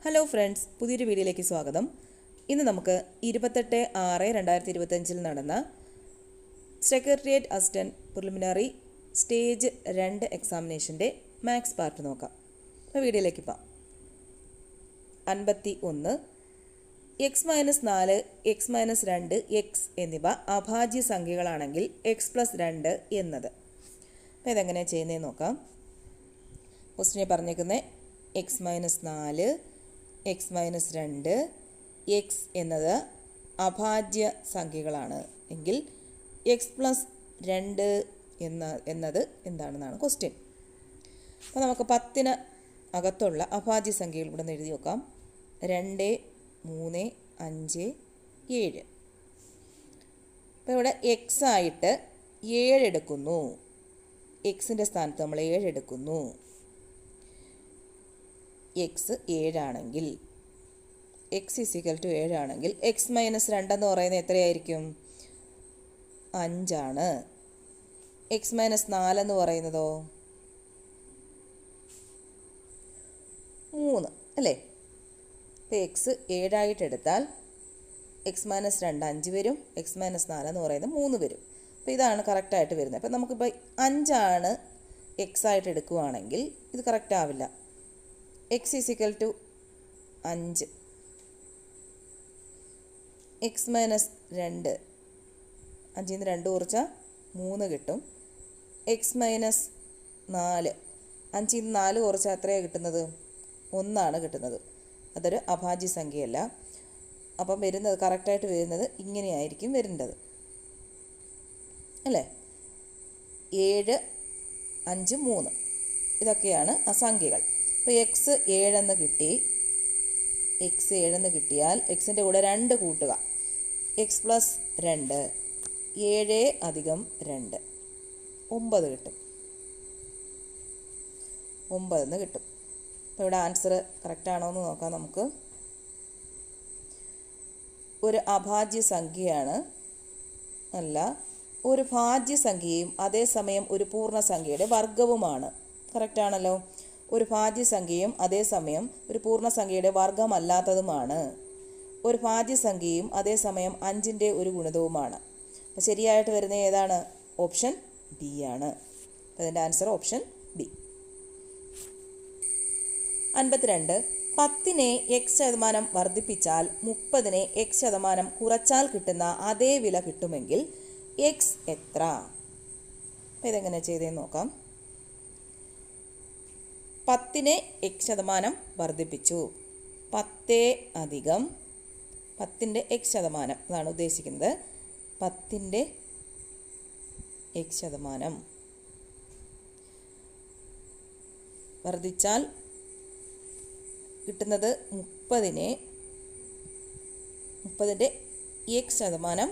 Hello friends, പുതിയൊരു വീഡിയോയിലേക്ക് സ്വാഗതം. ഇന്ന് നമുക്ക് 28/6/2025 നടന്ന സെക്രട്ടേറിയറ്റ് അസിസ്റ്റന്റ് പ്രിലിമിനറി സ്റ്റേജ് 2 എക്സാമിനേഷൻ്റെ മാത്സ് പാർട്ട് നോക്കാം. അപ്പോൾ വീഡിയോയിലേക്ക് പോകാം. 51 x-4 x-2 x എന്നിവ അഭാജ്യ സംഖ്യകളാണെങ്കിൽ x+2 എന്നത്. അപ്പോൾ ഇതെങ്ങനെയാണ് ചെയ്യുന്നതെന്ന് നോക്കാം. ക്വസ്റ്റിനെ പറഞ്ഞേക്കുന്നത് x-4 x-2 x എന്നത് അഭാജ്യ സംഖ്യകളാണ് എങ്കിൽ x+2 എന്നത് എന്താണെന്നാണ് ക്വസ്റ്റ്യൻ. അപ്പോൾ നമുക്ക് 10 അകത്തുള്ള അഭാജ്യ സംഖ്യകൾ ഇവിടെ നിന്ന് എഴുതി നോക്കാം. 2, 3, 5, 7. അപ്പോൾ ഇവിടെ x ആയിട്ട് 7 എടുക്കുന്നു. എക്സിൻ്റെ സ്ഥാനത്ത് നമ്മൾ 7 എടുക്കുന്നു. എക്സ് 7 ആണെങ്കിൽ x=7 ആണെങ്കിൽ x-2 എന്ന് പറയുന്നത് എത്രയായിരിക്കും? 5 ആണ്. x-4 എന്ന് പറയുന്നതോ 3 അല്ലേ? അപ്പോൾ എക്സ് 7 ആയിട്ട് എടുത്താൽ x-2 5 വരും, x-4 എന്ന് പറയുന്നത് 3 വരും. അപ്പോൾ ഇതാണ് കറക്റ്റായിട്ട് വരുന്നത്. അപ്പോൾ നമുക്കിപ്പോൾ 5 ആണ് എക്സ് ആയിട്ട് എടുക്കുകയാണെങ്കിൽ ഇത് കറക്റ്റ് ആവില്ല. x=5 x-2 5 ൽ നിന്ന് 2 കുറച്ചാൽ 3 കിട്ടും. x-4 5 ൽ നിന്ന് 4 കുറച്ചാൽ എത്രയാണ് കിട്ടുന്നത്? 1 കിട്ടുന്നത്. അതൊരു അഭാജ്യ സംഖ്യയല്ല. അപ്പം വരുന്നത് കറക്റ്റായിട്ട് വരുന്നത് ഇങ്ങനെയായിരിക്കും വരേണ്ടത് അല്ലേ? 7, 5, 3 ഇതൊക്കെയാണ് അസംഖ്യകൾ. അപ്പോൾ x 7 എന്ന് കിട്ടി. x 7 എന്ന് കിട്ടിയാൽ എക്സിൻ്റെ കൂടെ 2 കൂട്ടുക. x+2 7 + 2 9 കിട്ടും. 9 എന്ന് കിട്ടും. അപ്പോൾ ഇവിടെ ആൻസർ കറക്റ്റാണോ എന്ന് നോക്കാം നമുക്ക്. ഒരു അഭാജ്യ സംഖ്യയാണ് അല്ല, ഒരു ഭാജ്യ സംഖ്യയും അതേസമയം ഒരു പൂർണ്ണസംഖ്യയുടെ വർഗവുമാണ്. കറക്റ്റാണല്ലോ. ഒരു ഭാജ്യ സംഖ്യയും അതേസമയം ഒരു പൂർണ്ണസംഖ്യയുടെ വർഗമല്ലാത്തതുമാണ്. ഒരു ഭാജ്യ സംഖ്യയും അതേസമയം 5ൻ്റെ ഒരു ഗുണിതവുമാണ്. അപ്പോൾ ശരിയായിട്ട് വരുന്നത് ഏതാണ്? ഓപ്ഷൻ ബി ആണ്. അപ്പോൾ അതിൻ്റെ answer option B. 52 10നെ x% വർദ്ധിപ്പിച്ചാൽ 30നെ x% കുറച്ചാൽ കിട്ടുന്ന അതേ വില കിട്ടുമെങ്കിൽ x എത്ര? അപ്പോൾ ഇതെങ്ങനെ ചെയ്തതെന്ന് നോക്കാം. 10നെ x% വർദ്ധിപ്പിച്ചു. 10 അധികം 10ൻ്റെ x% അതാണ് ഉദ്ദേശിക്കുന്നത്. 10ൻ്റെ x% വർദ്ധിച്ചാൽ കിട്ടുന്നത് 30ൻ്റെ x%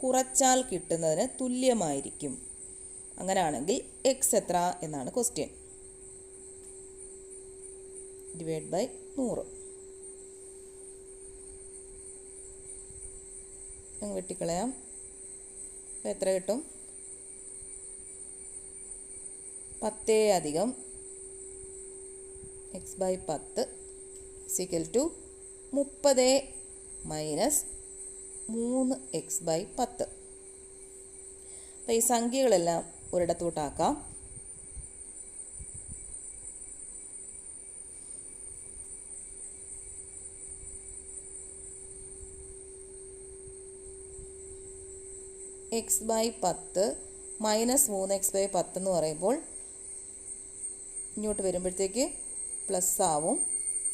കുറച്ചാൽ കിട്ടുന്നതിന് തുല്യമായിരിക്കും. അങ്ങനെയാണെങ്കിൽ x എത്ര എന്നാണ് ക്വസ്റ്റ്യൻ. Divide by 100. അങ്ങ് വെട്ടിക്കളയാം. അപ്പോൾ എത്ര കിട്ടും? 10 അധികം x/10 = 30 മൈനസ് 3x/10. അപ്പോൾ ഈ സംഖ്യകളെല്ലാം ഒരിടത്തോട്ടാക്കാം. x/10 മൈനസ് 3x/10 എന്ന് പറയുമ്പോൾ ഇങ്ങോട്ട് വരുമ്പോഴത്തേക്ക് പ്ലസ് ആവും.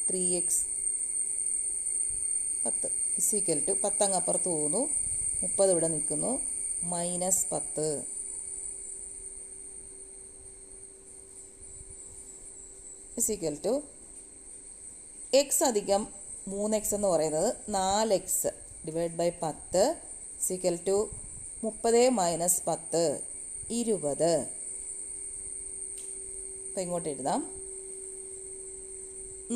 3x/10 10 അങ്ങ് അപ്പുറത്ത് പോകുന്നു. 30 ഇവിടെ നിൽക്കുന്നു. -10 x അധികം 3x എന്ന് പറയുന്നത് 4x ഡിവൈഡ് ബൈ 10 = 30 മൈനസ് 10 20. അപ്പോൾ ഇങ്ങോട്ട് എഴുതാം.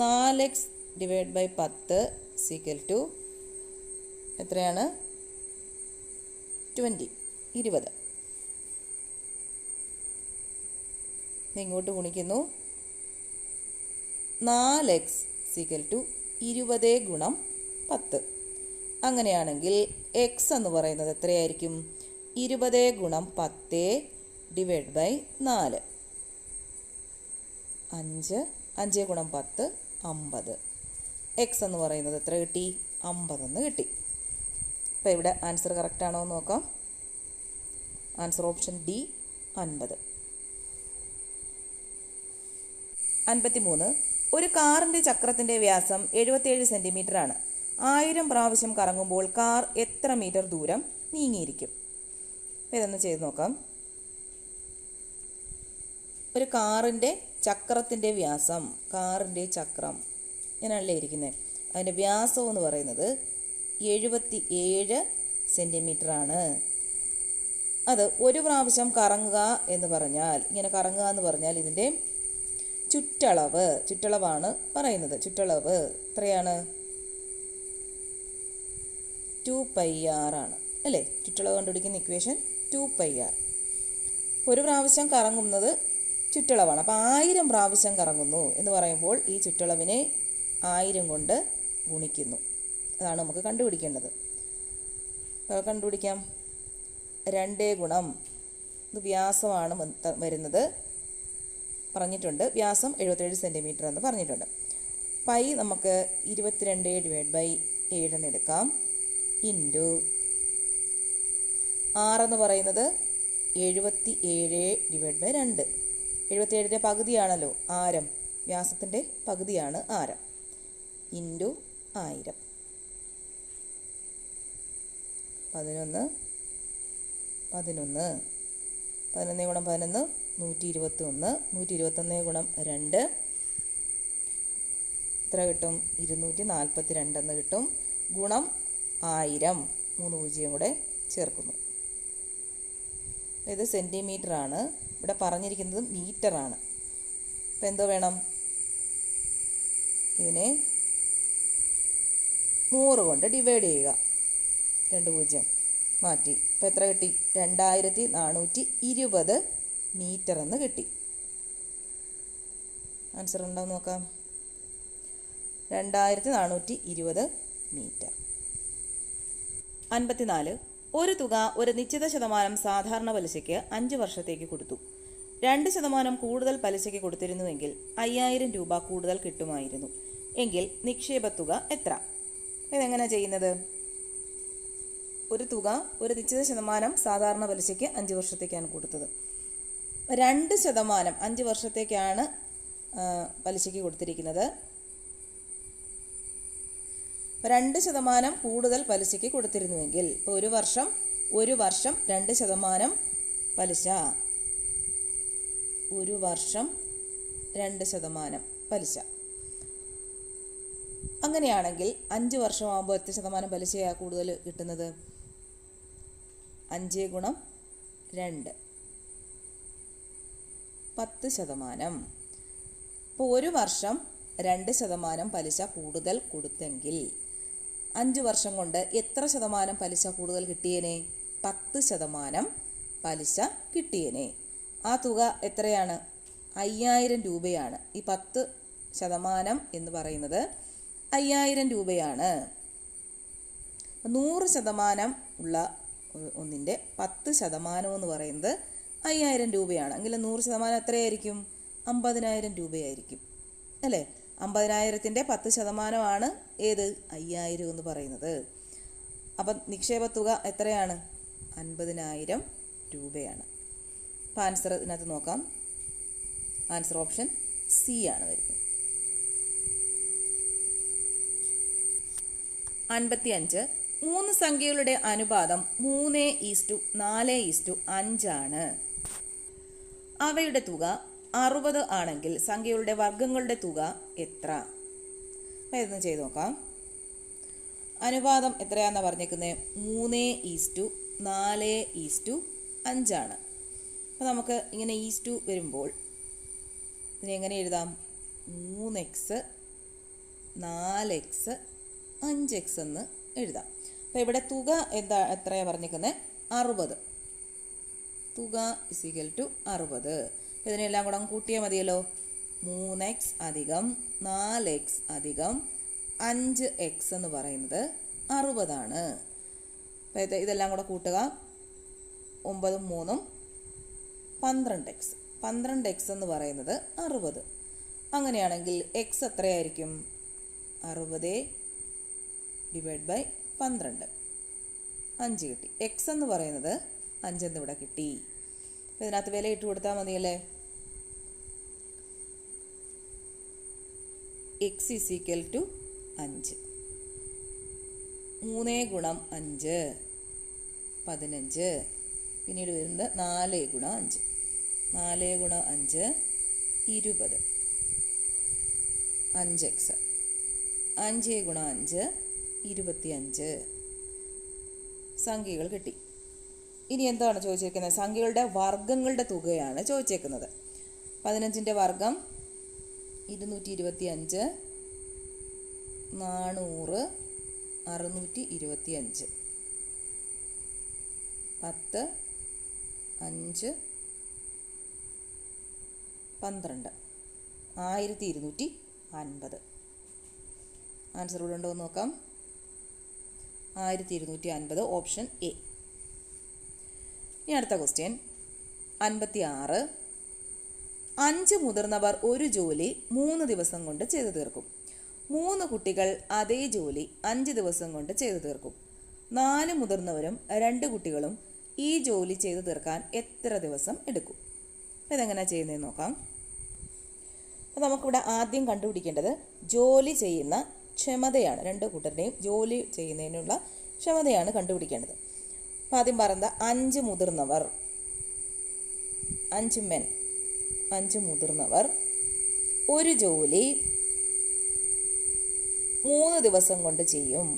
4x ഡിവൈഡ് ബൈ 10 = എത്രയാണ്? 20. ഇങ്ങോട്ട് ഗുണിക്കുന്നു. 4x = 20 ഗുണം 10. അങ്ങനെയാണെങ്കിൽ എക്സ് എന്ന് പറയുന്നത് എത്രയായിരിക്കും? 20 ഗുണം 10 ഡിവൈഡ് ബൈ 4. 5 ഗുണം 10 50. എക്സ് എന്ന് പറയുന്നത് എത്ര കിട്ടി? 50 എന്ന് കിട്ടി. അപ്പോൾ ഇവിടെ ആൻസർ കറക്റ്റ് ആണോ എന്ന് നോക്കാം. Answer option D 50. 53. ഒരു കാറിൻ്റെ ചക്രത്തിൻ്റെ വ്യാസം 77 സെൻറ്റിമീറ്റർ ആണ്. 1000 പ്രാവശ്യം കറങ്ങുമ്പോൾ കാർ എത്ര മീറ്റർ ദൂരം നീങ്ങിയിരിക്കും? ഇതൊന്ന് ചെയ്ത് നോക്കാം. ഒരു കാറിൻ്റെ ചക്രത്തിൻ്റെ വ്യാസം, കാറിൻ്റെ ചക്രം ഇങ്ങനെയല്ലേ ഇരിക്കുന്നത്, അതിൻ്റെ വ്യാസം എന്ന് പറയുന്നത് 77 സെൻറ്റിമീറ്റർ ആണ്. അത് ഒരു പ്രാവശ്യം കറങ്ങുക എന്ന് പറഞ്ഞാൽ, ഇങ്ങനെ കറങ്ങുക എന്ന് പറഞ്ഞാൽ ഇതിൻ്റെ ചുറ്റളവാണ് പറയുന്നത്. ചുറ്റളവ് എത്രയാണ്? 2πr ആണ് അല്ലേ? ചുറ്റളവ് കണ്ടുപിടിക്കുന്ന ഇക്വേഷൻ 2πr. ഒരു പ്രാവശ്യം കറങ്ങുന്നത് ചുറ്റളവാണ്. അപ്പോൾ 1000 പ്രാവശ്യം കറങ്ങുന്നു എന്ന് പറയുമ്പോൾ ഈ ചുറ്റളവിനെ 1000 കൊണ്ട് ഗുണിക്കുന്നു. അതാണ് നമുക്ക് കണ്ടുപിടിക്കേണ്ടത്. കണ്ടുപിടിക്കാം. 2 ഗുണം, ഇത് വ്യാസമാണ് വരുന്നത്, പറഞ്ഞിട്ടുണ്ട്. വ്യാസം 77 സെൻറ്റിമീറ്റർ എന്ന് പറഞ്ഞിട്ടുണ്ട്. പൈ നമുക്ക് 22 ഡിവൈഡ് ബൈ 7 എന്ന് എടുക്കാം. ഇൻറ്റു ആറെന്ന് പറയുന്നത് 77 ഡിവൈഡ് ബൈ 2. 77ൻ്റെ പകുതിയാണല്ലോ ആരം, വ്യാസത്തിൻ്റെ പകുതിയാണ് ആരം. ഇൻറ്റു 1000. 11 ഗുണം 11 121. 121 ഗുണം 2 എത്ര കിട്ടും? 242 എന്ന് കിട്ടും. ഗുണം 1000, 3 പൂജ്യം കൂടെ ചേർക്കുന്നു. ഇത് സെൻറ്റിമീറ്റർ ആണ്, ഇവിടെ പറഞ്ഞിരിക്കുന്നത് മീറ്റർ ആണ്. അപ്പോൾ എന്തോ വേണം? ഇതിനെ 100 കൊണ്ട് ഡിവൈഡ് ചെയ്യുക. 2 പൂജ്യം മാറ്റി. അപ്പോൾ എത്ര കിട്ടി? 2420 മീറ്റർ എന്ന് കിട്ടി. ആൻസർ ഉണ്ടോ നോക്കാം. 2420 മീറ്റർ. 54. ഒരു തുക ഒരു നിശ്ചിത ശതമാനം സാധാരണ പലിശയ്ക്ക് 5 വർഷത്തേക്ക് കൊടുത്തു. 2% കൂടുതൽ പലിശയ്ക്ക് കൊടുത്തിരുന്നുവെങ്കിൽ 5000 രൂപ കൂടുതൽ കിട്ടുമായിരുന്നു. എങ്കിൽ നിക്ഷേപത്തുക എത്ര? ഇതെങ്ങനെയാണ് ചെയ്യുന്നത്? ഒരു തുക ഒരു നിശ്ചിത ശതമാനം സാധാരണ പലിശയ്ക്ക് 5 വർഷത്തേക്കാണ് കൊടുത്തത്. 2% 5 വർഷത്തേക്കാണ് പലിശയ്ക്ക് കൊടുത്തിരിക്കുന്നത്. 2% കൂടുതൽ പലിശയ്ക്ക് കൊടുത്തിരുന്നുവെങ്കിൽ ഒരു വർഷം 2% പലിശ, ഒരു വർഷം 2% പലിശ. അങ്ങനെയാണെങ്കിൽ 5 വർഷമാകുമ്പോൾ എത്ര ശതമാനം പലിശയാണ് കൂടുതൽ കിട്ടുന്നത്? 5 ഗുണം 2 10%. അപ്പോൾ ഒരു വർഷം 2% പലിശ കൂടുതൽ കൊടുത്തെങ്കിൽ 5 വർഷം കൊണ്ട് എത്ര ശതമാനം പലിശ കൂടുതൽ കിട്ടിയേനെ? 10% പലിശ കിട്ടിയേനെ. ആ തുക എത്രയാണ്? 5000 രൂപയാണ്. ഈ 10% എന്ന് പറയുന്നത് 5000 രൂപയാണ്. 100% ഉള്ള ഒന്നിൻ്റെ 10% എന്ന് പറയുന്നത് 5000 രൂപയാണ്. എങ്കിൽ 100% എത്രയായിരിക്കും? 50000 രൂപയായിരിക്കും അല്ലേ? 50000ൻ്റെ 10% ഏത്? 5000 എന്ന് പറയുന്നത്. അപ്പം നിക്ഷേപത്തുക എത്രയാണ്? 50000 രൂപയാണ്. അപ്പം ആൻസർ ഇതിനകത്ത് നോക്കാം. ആൻസർ ഓപ്ഷൻ സി ആണ് വരുന്നത്. 55. 3 സംഖ്യകളുടെ അനുപാതം 3:4:5 ആണ്. അവയുടെ തുക 60 ആണെങ്കിൽ സംഖ്യകളുടെ വർഗ്ഗങ്ങളുടെ തുക എത്ര? അപ്പോൾ ഇതൊന്ന് ചെയ്ത് നോക്കാം. അനുപാതം എത്രയാണെന്നാണ് പറഞ്ഞേക്കുന്നത്? 3:4:5 ആണ്. അപ്പോൾ നമുക്ക് ഇങ്ങനെ ഈസ്റ്റു വരുമ്പോൾ ഇതിനെങ്ങനെ എഴുതാം? 3x 4x 5x എന്ന് എഴുതാം. അപ്പോൾ ഇവിടെ തുക എത്രയാണ് പറഞ്ഞിരിക്കുന്നത്? 60. തുക = 60. ഇതിനെല്ലാം കൂടെ കൂട്ടിയാൽ മതിയല്ലോ. 3x + 4x + 5x എന്ന് പറയുന്നത് 60. അപ്പോൾ ഇതെല്ലാം കൂടെ കൂട്ടുക. 9 3 12x. 12x എന്ന് പറയുന്നത് 60. അങ്ങനെയാണെങ്കിൽ x എത്രയായിരിക്കും? 60 / 12. 5 കിട്ടി. x എന്ന് പറയുന്നത് 5 എന്ന് ഇവിടെ കിട്ടി. അപ്പോൾ ഇതിനകത്ത് വില ഇട്ട് കൊടുത്താൽ മതിയല്ലേ. x = 5. 3 × 5 15. പിന്നീട് വരുന്നത് 4 × 5. 4 × 5 20. 5x. 5 × 5 25. സംഖ്യകൾ കിട്ടി. ഇനി എന്താണ് ചോദിച്ചേക്കുന്നത്? സംഖ്യകളുടെ വർഗ്ഗങ്ങളുടെ തുകയാണ് ചോദിച്ചേക്കുന്നത്. 15ൻ്റെ വർഗ്ഗം 225, 400, 625. 10, 5, 12, 1250. ആൻസർ ഇവിടെ ഉണ്ടോ എന്ന് നോക്കാം. 1250, ഓപ്ഷൻ എ. ഇനി അടുത്ത ക്വസ്റ്റ്യൻ 56. 5 മുതിർന്നവർ ഒരു ജോലി 3 ദിവസം കൊണ്ട് ചെയ്തു തീർക്കും. 3 കുട്ടികൾ അതേ ജോലി 5 ദിവസം കൊണ്ട് ചെയ്തു തീർക്കും. 4 മുതിർന്നവരും 2 കുട്ടികളും ഈ ജോലി ചെയ്തു തീർക്കാൻ എത്ര ദിവസം എടുക്കും? ഇതെങ്ങനെയാണ് ചെയ്യുന്നതെന്ന് നോക്കാം. അപ്പോൾ നമുക്കിവിടെ ആദ്യം കണ്ടുപിടിക്കേണ്ടത് ജോലി ചെയ്യുന്ന ക്ഷമതയാണ്. 2 കൂട്ടരുടെയും ജോലി ചെയ്യുന്നതിനുള്ള ക്ഷമതയാണ് കണ്ടുപിടിക്കേണ്ടത്. അപ്പോൾ ആദ്യം പറഞ്ഞ 5 മുതിർന്നവർ, 5 men, 5 മുതിർന്നവർ ഒരു ജോലി 3 ദിവസം കൊണ്ട് ചെയ്യും.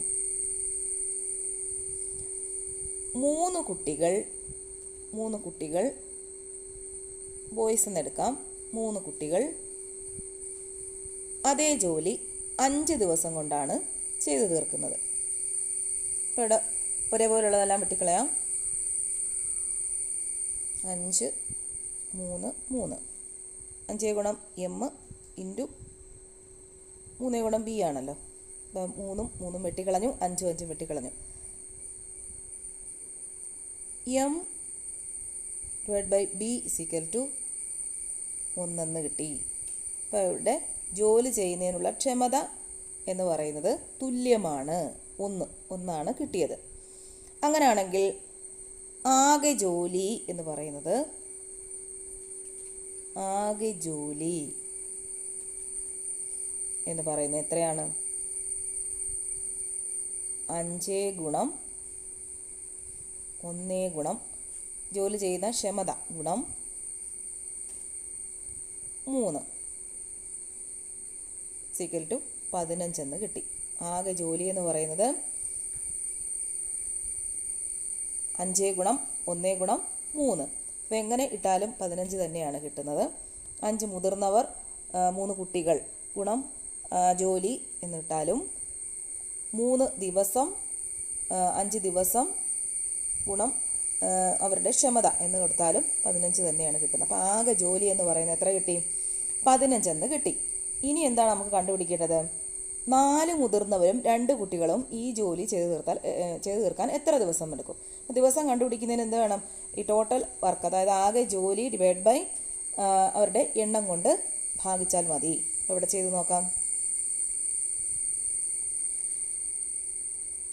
3 കുട്ടികൾ ബോയ്സ് എന്നെടുക്കാം. 3 കുട്ടികൾ അതേ ജോലി 5 ദിവസം കൊണ്ടാണ് ചെയ്തു തീർക്കുന്നത്. ഇവിടെ ഒരേപോലെയുള്ളതെല്ലാം വെട്ടിക്കളയാം. 5 3 3. 5 × m × 3 × b ആണല്ലോ. അപ്പം 3 3 വെട്ടിക്കളഞ്ഞു, 5 5 വെട്ടിക്കളഞ്ഞു. m / b = 1 കിട്ടി. അപ്പോൾ ഇവിടെ ജോലി ചെയ്യുന്നതിനുള്ള ക്ഷമത എന്ന് പറയുന്നത് തുല്യമാണ്. 1 കിട്ടിയത്. അങ്ങനെയാണെങ്കിൽ ആകെ ജോലി എന്ന് പറയുന്നത് എത്രയാണ്? 5 × 1 ജോലി ചെയ്യുന്ന ക്ഷമത ഗുണം 3 = 15 എന്ന് കിട്ടി. ആകെ ജോലി എന്ന് പറയുന്നത് 5 × 1 × 3. അപ്പോൾ എങ്ങനെ ഇട്ടാലും 15 തന്നെയാണ് കിട്ടുന്നത്. 5 മുതിർന്നവർ 3 കുട്ടികൾ ഗുണം ജോലി എന്നിട്ടാലും 3 ദിവസം 5 ദിവസം ഗുണം അവരുടെ ക്ഷമത എന്ന് കൊടുത്താലും 15 തന്നെയാണ് കിട്ടുന്നത്. അപ്പോൾ ആകെ ജോലി എന്ന് പറയുന്നത് എത്ര കിട്ടി? 15 എന്ന് കിട്ടി. ഇനി എന്താണ് നമുക്ക് കണ്ടുപിടിക്കേണ്ടത്? 4 മുതിർന്നവരും 2 കുട്ടികളും ഈ ജോലി ചെയ്തു തീർക്കാൻ എത്ര ദിവസം എടുക്കും? ദിവസം കണ്ടുപിടിക്കുന്നതിന് എന്ത് വേണം? ഈ ടോട്ടൽ വർക്ക്, അതായത് ആകെ ജോലി / അവരുടെ എണ്ണം കൊണ്ട് ഭാഗിച്ചാൽ മതി. ഇവിടെ ചെയ്ത് നോക്കാം.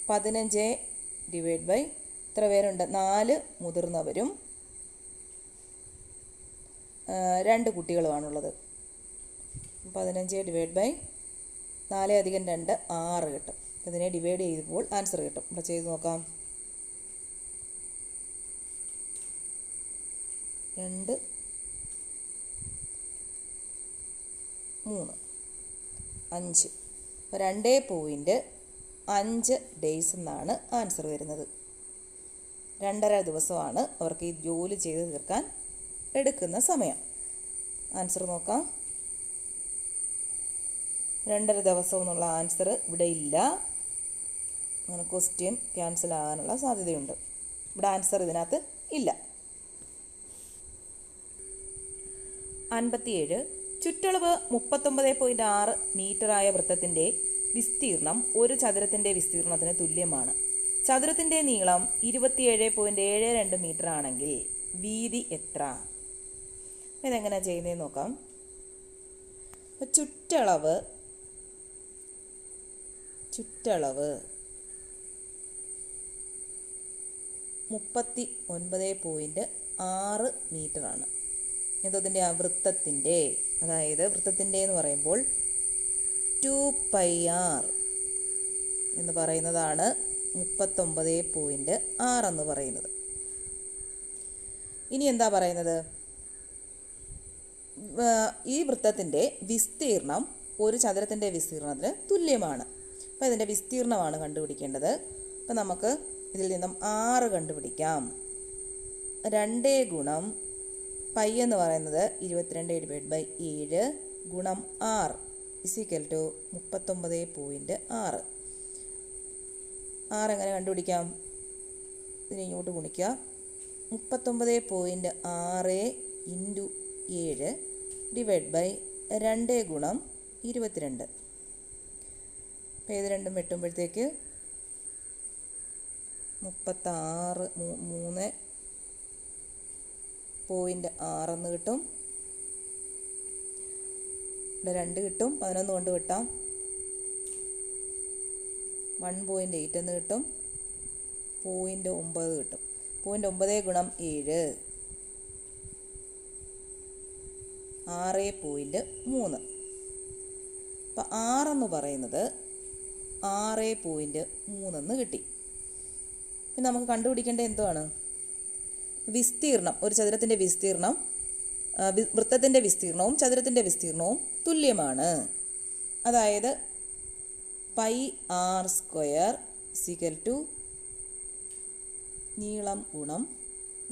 15 / എത്ര പേരുണ്ട്? 4 മുതിർന്നവരും 2 കുട്ടികളുമാണുള്ളത്. 15 / 4 + 2 6 കിട്ടും. ഇതിനെ ഡിവൈഡ് ചെയ്തപ്പോൾ ആൻസർ കിട്ടും. ഇവിടെ ചെയ്ത് നോക്കാം. 2 3 5. 2.5 ഡേയ്സ് എന്നാണ് ആൻസർ വരുന്നത്. 2.5 ദിവസമാണ് അവർക്ക് ഈ ജോലി ചെയ്ത് തീർക്കാൻ എടുക്കുന്ന സമയം. ആൻസർ നോക്കാം. 2.5 ദിവസം എന്നുള്ള ആൻസർ ഇവിടെ ഇല്ല. അങ്ങനെ ക്വസ്റ്റ്യൻ ക്യാൻസൽ ആകാനുള്ള സാധ്യതയുണ്ട്. ഇവിടെ ആൻസർ ഇതിനകത്ത് ഇല്ല. 57. ചുറ്റളവ് 39.6 മീറ്ററായ വൃത്തത്തിൻ്റെ വിസ്തീർണം ഒരു ചതുരത്തിൻ്റെ വിസ്തീർണത്തിന് തുല്യമാണ്. ചതുരത്തിൻ്റെ നീളം 27.72 മീറ്റർ ആണെങ്കിൽ വീതി എത്ര? ഇതെങ്ങനെയാണ് ചെയ്യുന്നതെന്ന് നോക്കാം. ചുറ്റളവ് 39.6 മീറ്ററാണ്. ഇതിൻ്റെ ആ വൃത്തത്തിൻ്റെ, അതായത് വൃത്തത്തിൻ്റെ എന്ന് പറയുമ്പോൾ 2πr എന്ന് പറയുന്നതാണ് 39.6 എന്ന് പറയുന്നത്. ഇനി എന്താ പറയുന്നത്? ഈ വൃത്തത്തിൻ്റെ വിസ്തീർണം ഒരു ചതുരത്തിൻ്റെ വിസ്തീർണത്തിന് തുല്യമാണ്. അപ്പോൾ ഇതിൻ്റെ വിസ്തീർണമാണ് കണ്ടുപിടിക്കേണ്ടത്. അപ്പോൾ നമുക്ക് ഇതിൽ നിന്നും 6 കണ്ടുപിടിക്കാം. 2 ഗുണം പൈ എന്ന് പറയുന്നത് 22/7 ഗുണം 6 ഇസിക്കൽ ടു 39.6. 6 എങ്ങനെ കണ്ടുപിടിക്കാം? ഇതിനെ ഇങ്ങോട്ട് ഗുണിക്കുക. 39.6 ഇൻറ്റു 7 ഡിവൈഡ് ബൈ 2 ഗുണം 22. അപ്പോൾ ഇത് രണ്ടും വെട്ടുമ്പോഴത്തേക്ക് 36.6 എന്ന് കിട്ടും. ഇവിടെ 2 കിട്ടും. 11 കൊണ്ട് വെട്ടാം. 1.8 എന്ന് കിട്ടും. 0.9 കിട്ടും. 0.9 ഗുണം 7 6.3. അപ്പം 6 എന്ന് പറയുന്നത് 6.3 എന്ന് കിട്ടി. പിന്നെ നമുക്ക് കണ്ടുപിടിക്കേണ്ടത് എന്തുവാണ്? വിസ്തീർണം. ഒരു ചതുരത്തിൻ്റെ വിസ്തീർണം വൃത്തത്തിൻ്റെ വിസ്തീർണവും ചതുരത്തിൻ്റെ വിസ്തീർണവും തുല്യമാണ്. അതായത് πr² ഇസിക്കൽ ടു നീളം ഗുണം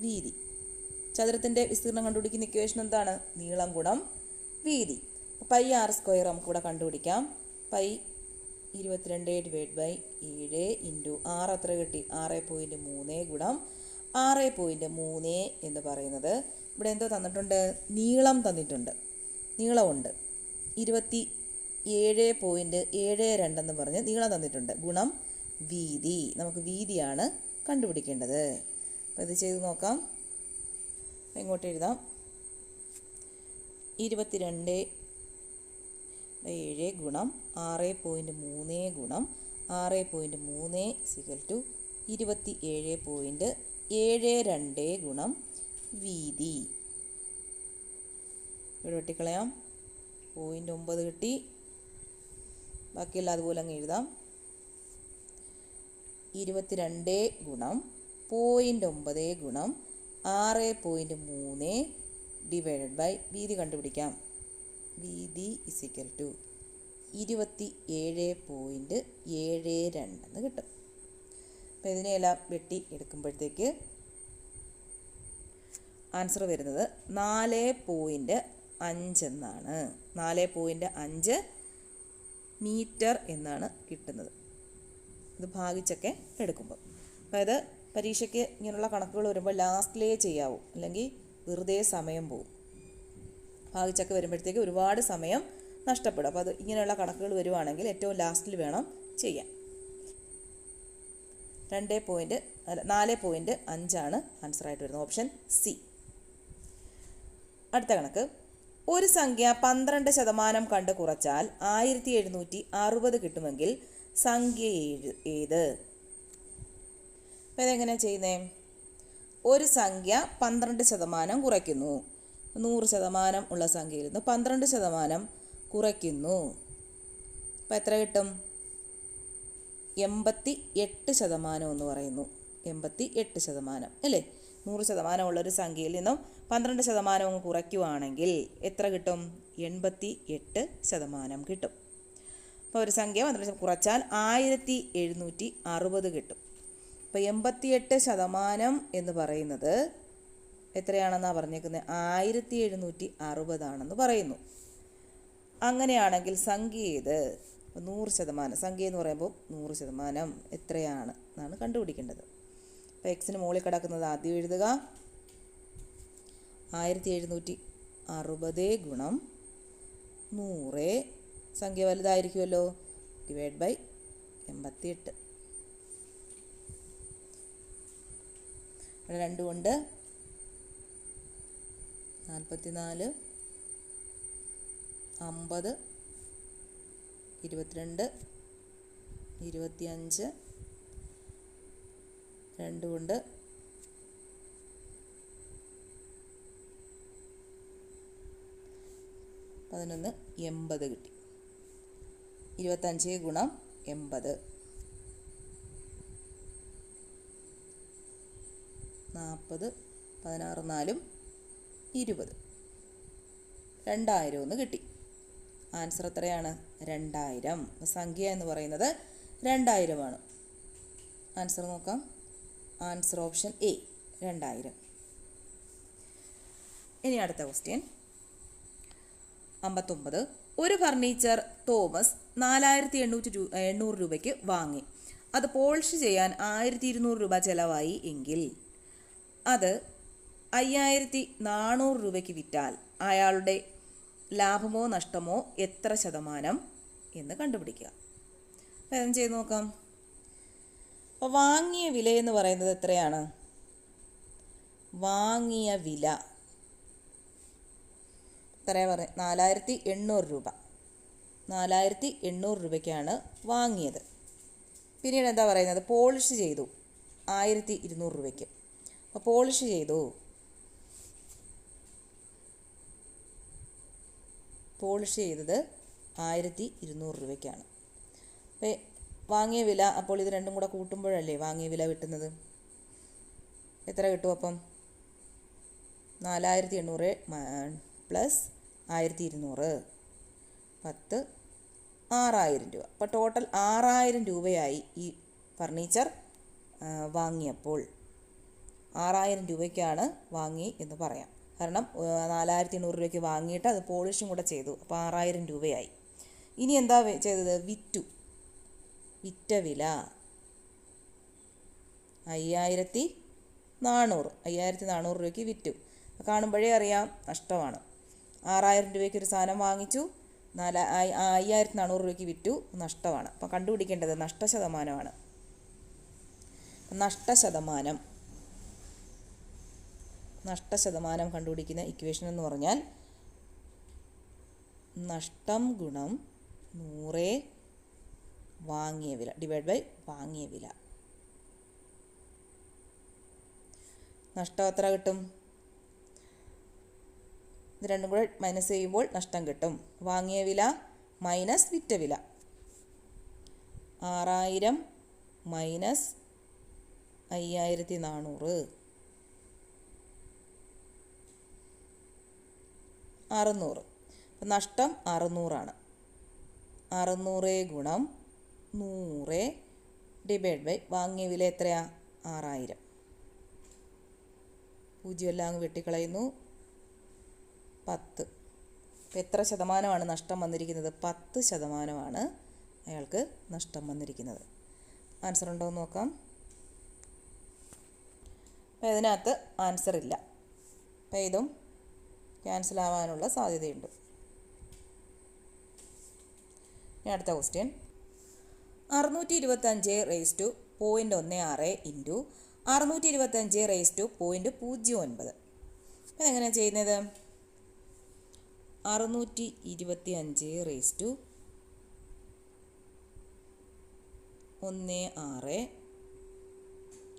വീതി. ചതുരത്തിൻ്റെ വിസ്തീർണം കണ്ടുപിടിക്കുന്ന ഇക്വേഷൻ എന്താണ്? നീളം ഗുണം വീതി. πr² നമുക്കിവിടെ കണ്ടുപിടിക്കാം. പൈ 22/7 ഇൻറ്റു 6 എത്ര കിട്ടി? 6.3 ഗുണം 6.3 എന്ന് പറയുന്നത് ഇവിടെ എന്തോ തന്നിട്ടുണ്ട്? നീളം തന്നിട്ടുണ്ട്. നീളമുണ്ട് 27.72 എന്ന് പറഞ്ഞ് നീളം തന്നിട്ടുണ്ട്. ഗുണം വീതി. നമുക്ക് വീതിയാണ് കണ്ടുപിടിക്കേണ്ടത്. അപ്പോൾ ഇത് ചെയ്ത് നോക്കാം. ഇങ്ങോട്ട് എഴുതാം. 22/7 ഗുണം 6.3 ഗുണം 6.3 ഇസിക്കൽ ടു 27.72 ഗുണം വീതി. ഇവിടെ വെട്ടിക്കളയാം. 0.9 കിട്ടി. ബാക്കിയെല്ലാം അതുപോലെ അങ്ങ് എഴുതാം. 22 ഗുണം 0.9 ഗുണം 6.3 ഡിവൈഡഡ് ബൈ വീതി കണ്ടുപിടിക്കാം. വീതി ഇസിക്കൽ ടു 27.72 എന്ന് കിട്ടും. അപ്പോൾ ഇതിനെല്ലാം വെട്ടി എടുക്കുമ്പോഴത്തേക്ക് ആൻസർ വരുന്നത് 4.5 എന്നാണ്. 4.5 മീറ്റർ എന്നാണ് കിട്ടുന്നത്. ഇത് ഭാഗിച്ചൊക്കെ എടുക്കുമ്പോൾ. അതായത് പരീക്ഷയ്ക്ക് ഇങ്ങനെയുള്ള കണക്കുകൾ വരുമ്പോൾ ലാസ്റ്റിലേ ചെയ്യാവൂ, അല്ലെങ്കിൽ വെറുതെ സമയം പോകും. ഭാഗിച്ചൊക്കെ വരുമ്പോഴത്തേക്ക് ഒരുപാട് സമയം നഷ്ടപ്പെടും. അപ്പോൾ അത് ഇങ്ങനെയുള്ള കണക്കുകൾ വരുവാണെങ്കിൽ ഏറ്റവും ലാസ്റ്റിൽ വേണം ചെയ്യാൻ. 4.5 ആൻസറായിട്ട് വരുന്നത്. Option C. അടുത്ത കണക്ക്. ഒരു സംഖ്യ 12% കണ്ട് കുറച്ചാൽ 1760 കിട്ടുമെങ്കിൽ സംഖ്യ ഏത്? അപ്പോൾ ഇതെങ്ങനെയാണ് ചെയ്യുന്നത്? ഒരു സംഖ്യ 12% കുറയ്ക്കുന്നു. 100% ഉള്ള സംഖ്യയിൽ നിന്ന് 12% കുറയ്ക്കുന്നു. അപ്പോൾ എത്ര കിട്ടും? 88% എന്ന് പറയുന്നു. 88% അല്ലേ? 100% ഉള്ളൊരു സംഖ്യയിൽ നിന്നും 12% കുറയ്ക്കുവാണെങ്കിൽ എത്ര കിട്ടും? 88% കിട്ടും. അപ്പോൾ ഒരു സംഖ്യ 12% കുറച്ചാൽ 1760 കിട്ടും. അപ്പോൾ 88% എന്ന് പറയുന്നത് എത്രയാണെന്നാണ് പറഞ്ഞേക്കുന്നത്? 1760 ആണെന്ന് പറയുന്നു. അങ്ങനെയാണെങ്കിൽ സംഖ്യ ഏത്? 100%. സംഖ്യ എന്ന് പറയുമ്പോൾ 100% എത്രയാണ് എന്നാണ് കണ്ടുപിടിക്കേണ്ടത്. അപ്പോൾ എക്സിന് മുകളിൽ കിടക്കുന്നത് ആദ്യം എഴുതുക. 1760 ഗുണം 100. സംഖ്യ വലുതായിരിക്കുമല്ലോ. Divide by 88. ഇവിടെ 2 കൊണ്ട് 44, 50, 22, 25, 2 കൊണ്ട് 11, 80 കിട്ടി. 25 ഗുണം 80, 40, 16, 4, 20, 2000 എന്ന് കിട്ടി. ആൻസർ എത്രയാണ്? 2000. സംഖ്യ എന്ന് പറയുന്നത് 2000 ആണ്. ആൻസർ നോക്കാം. Answer option A 2000. ഇനി അടുത്ത ക്വസ്റ്റ്യൻ 59. ഒരു ഫർണിച്ചർ തോമസ് 4800 രൂപയ്ക്ക് വാങ്ങി. അത് പോളിഷ് ചെയ്യാൻ 1200 രൂപ ചിലവായി എങ്കിൽ അത് 5400 രൂപയ്ക്ക് വിറ്റാൽ അയാളുടെ ലാഭമോ നഷ്ടമോ എത്ര ശതമാനം എന്ന് കണ്ടുപിടിക്കുക. അപ്പോൾ എന്ത് ചെയ്ത് നോക്കാം. അപ്പോൾ വാങ്ങിയ വില എന്ന് പറയുന്നത് എത്രയാണ്? വാങ്ങിയ വില എത്രയാണ് പറയുന്നത്? 4800 രൂപ. 4800 രൂപയ്ക്കാണ് വാങ്ങിയത്. പിന്നീട് എന്താ പറയുന്നത്? പോളിഷ് ചെയ്തു 1200 രൂപയ്ക്ക്. അപ്പോൾ പോളിഷ് ചെയ്തു, പോളിഷ് ചെയ്തത് 1200 രൂപയ്ക്കാണ്. അപ്പോൾ വാങ്ങിയ വില, അപ്പോൾ ഇത് രണ്ടും കൂടെ കൂട്ടുമ്പോഴല്ലേ വാങ്ങിയ വില കിട്ടുന്നത്. എത്ര കിട്ടും അപ്പം? 4800 പ്ലസ് 1200 10, 6000 രൂപ. അപ്പോൾ ടോട്ടൽ 6000 രൂപയായി ഈ ഫർണിച്ചർ വാങ്ങിയപ്പോൾ. 6000 രൂപയ്ക്കാണ് വാങ്ങി എന്ന് പറയാം. കാരണം 4800 രൂപയ്ക്ക് വാങ്ങിയിട്ട് അത് പോളിഷും കൂടെ ചെയ്തു. അപ്പോൾ 6000 രൂപയായി. ഇനി എന്താ ചെയ്തത്? വിറ്റു. വിറ്റ വില 5400 രൂപയ്ക്ക് വിറ്റു. കാണുമ്പോഴേ അറിയാം നഷ്ടമാണ്. 6000 രൂപയ്ക്ക് ഒരു സാധനം വാങ്ങിച്ചു, 5400 രൂപയ്ക്ക് വിറ്റു, നഷ്ടമാണ്. അപ്പം കണ്ടുപിടിക്കേണ്ടത് നഷ്ടശതമാനമാണ്. നഷ്ടശതമാനം കണ്ടുപിടിക്കുന്ന ഇക്വേഷൻ എന്ന് പറഞ്ഞാൽ നഷ്ടം ഗുണം 100 വാങ്ങിയ വില ഡിവൈഡ് ബൈ വാങ്ങിയ വില. നഷ്ടം എത്ര കിട്ടും? ഇത് രണ്ടും കൂടെ മൈനസ് ചെയ്യുമ്പോൾ നഷ്ടം കിട്ടും. വാങ്ങിയ വില മൈനസ് വിറ്റ വില. 6000 മൈനസ് 5400 600. അപ്പം നഷ്ടം 600 ആണ്. 600 ഗുണം 100 ഡിവൈഡ് ബൈ വാങ്ങിയ വില എത്രയാ? 6000. 0 എല്ലാം അങ്ങ് വെട്ടിക്കളയുന്നു. 10. എത്ര ശതമാനമാണ് നഷ്ടം വന്നിരിക്കുന്നത്? 10% അയാൾക്ക് നഷ്ടം വന്നിരിക്കുന്നത്. ആൻസർ ഉണ്ടോ എന്ന് നോക്കാം. അപ്പോൾ ഇതിനകത്ത് ആൻസർ ഇല്ല. അപ്പോൾ ഇതും ക്യാൻസൽ ആവാനുള്ള സാധ്യതയുണ്ട്. ഇനി അടുത്ത question 625 raise to 0.16 into 625 raise to 0.09. അപ്പോൾ എങ്ങനെയാണ് ചെയ്യുന്നത്? 625 raise to 16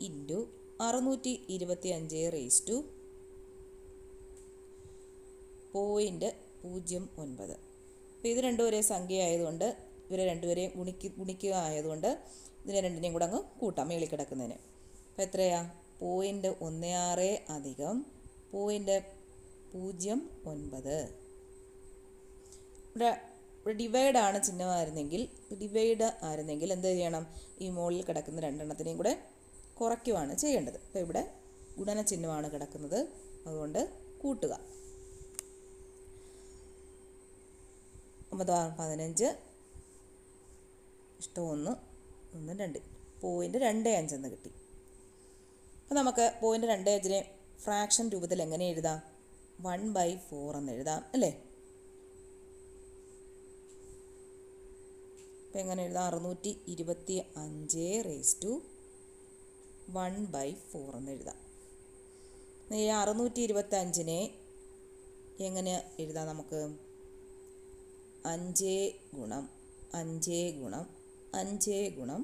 into 625 raise to 0.09. അപ്പോൾ ഇത് രണ്ടും ഒരേ സംഖ്യ ആയതുകൊണ്ട് ഇവരെ രണ്ടുപേരെയും ഗുണിക്കുക ആയതുകൊണ്ട് ഇതിനെ രണ്ടിനെയും കൂടെ അങ്ങ് കൂട്ടാം മേളിൽ കിടക്കുന്നതിന്. അപ്പോൾ എത്രയാ? 0.16 അധികം 0.09. ഇവിടെ ഡിവൈഡാണ് ചിഹ്നമായിരുന്നെങ്കിൽ എന്ത് ചെയ്യണം? ഈ മുകളിൽ കിടക്കുന്ന രണ്ടെണ്ണത്തിനെയും കൂടെ കുറയ്ക്കുവാണ് ചെയ്യേണ്ടത്. അപ്പോൾ ഇവിടെ ഗുണന ചിഹ്നമാണ് കിടക്കുന്നത്, അതുകൊണ്ട് കൂട്ടുക. 9 15 ഇഷ്ടം 1 1 2 0.25 എന്ന് കിട്ടി. അപ്പോൾ നമുക്ക് 0.25 ഫ്രാക്ഷൻ രൂപത്തിൽ എങ്ങനെ എഴുതാം? 1/4 എന്ന് എഴുതാം അല്ലേ? അപ്പോൾ എങ്ങനെ എഴുതാം? 625/1/4 എന്ന് എഴുതാം. ഈ 625-നെ എങ്ങനെ എഴുതാം നമുക്ക്? 5 ഗുണം 5 ഗുണം 5 ഗുണം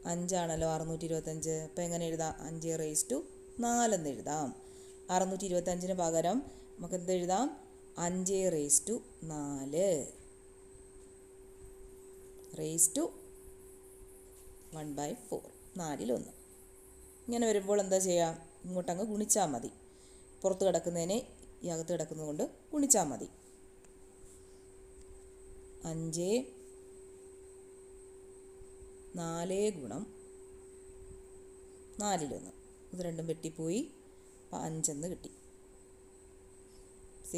5 625. അപ്പോൾ എങ്ങനെ എഴുതാം? 5/4 എന്ന് എഴുതാം. 625-ന് പകരം നമുക്ക് എന്ത് എഴുതാം? 5/4 4/1. ഇങ്ങനെ വരുമ്പോൾ എന്താ ചെയ്യുക? ഇങ്ങോട്ടങ്ങ് ഗുണിച്ചാൽ മതി. പുറത്ത് കിടക്കുന്നതിനെ ഈ അകത്ത് കിടക്കുന്നത് കൊണ്ട് ഗുണിച്ചാൽ മതി. 5/4 ഗുണം 4/1. ഇത് രണ്ടും വെട്ടിപ്പോയി. അപ്പോൾ 5 എന്ന് കിട്ടി. =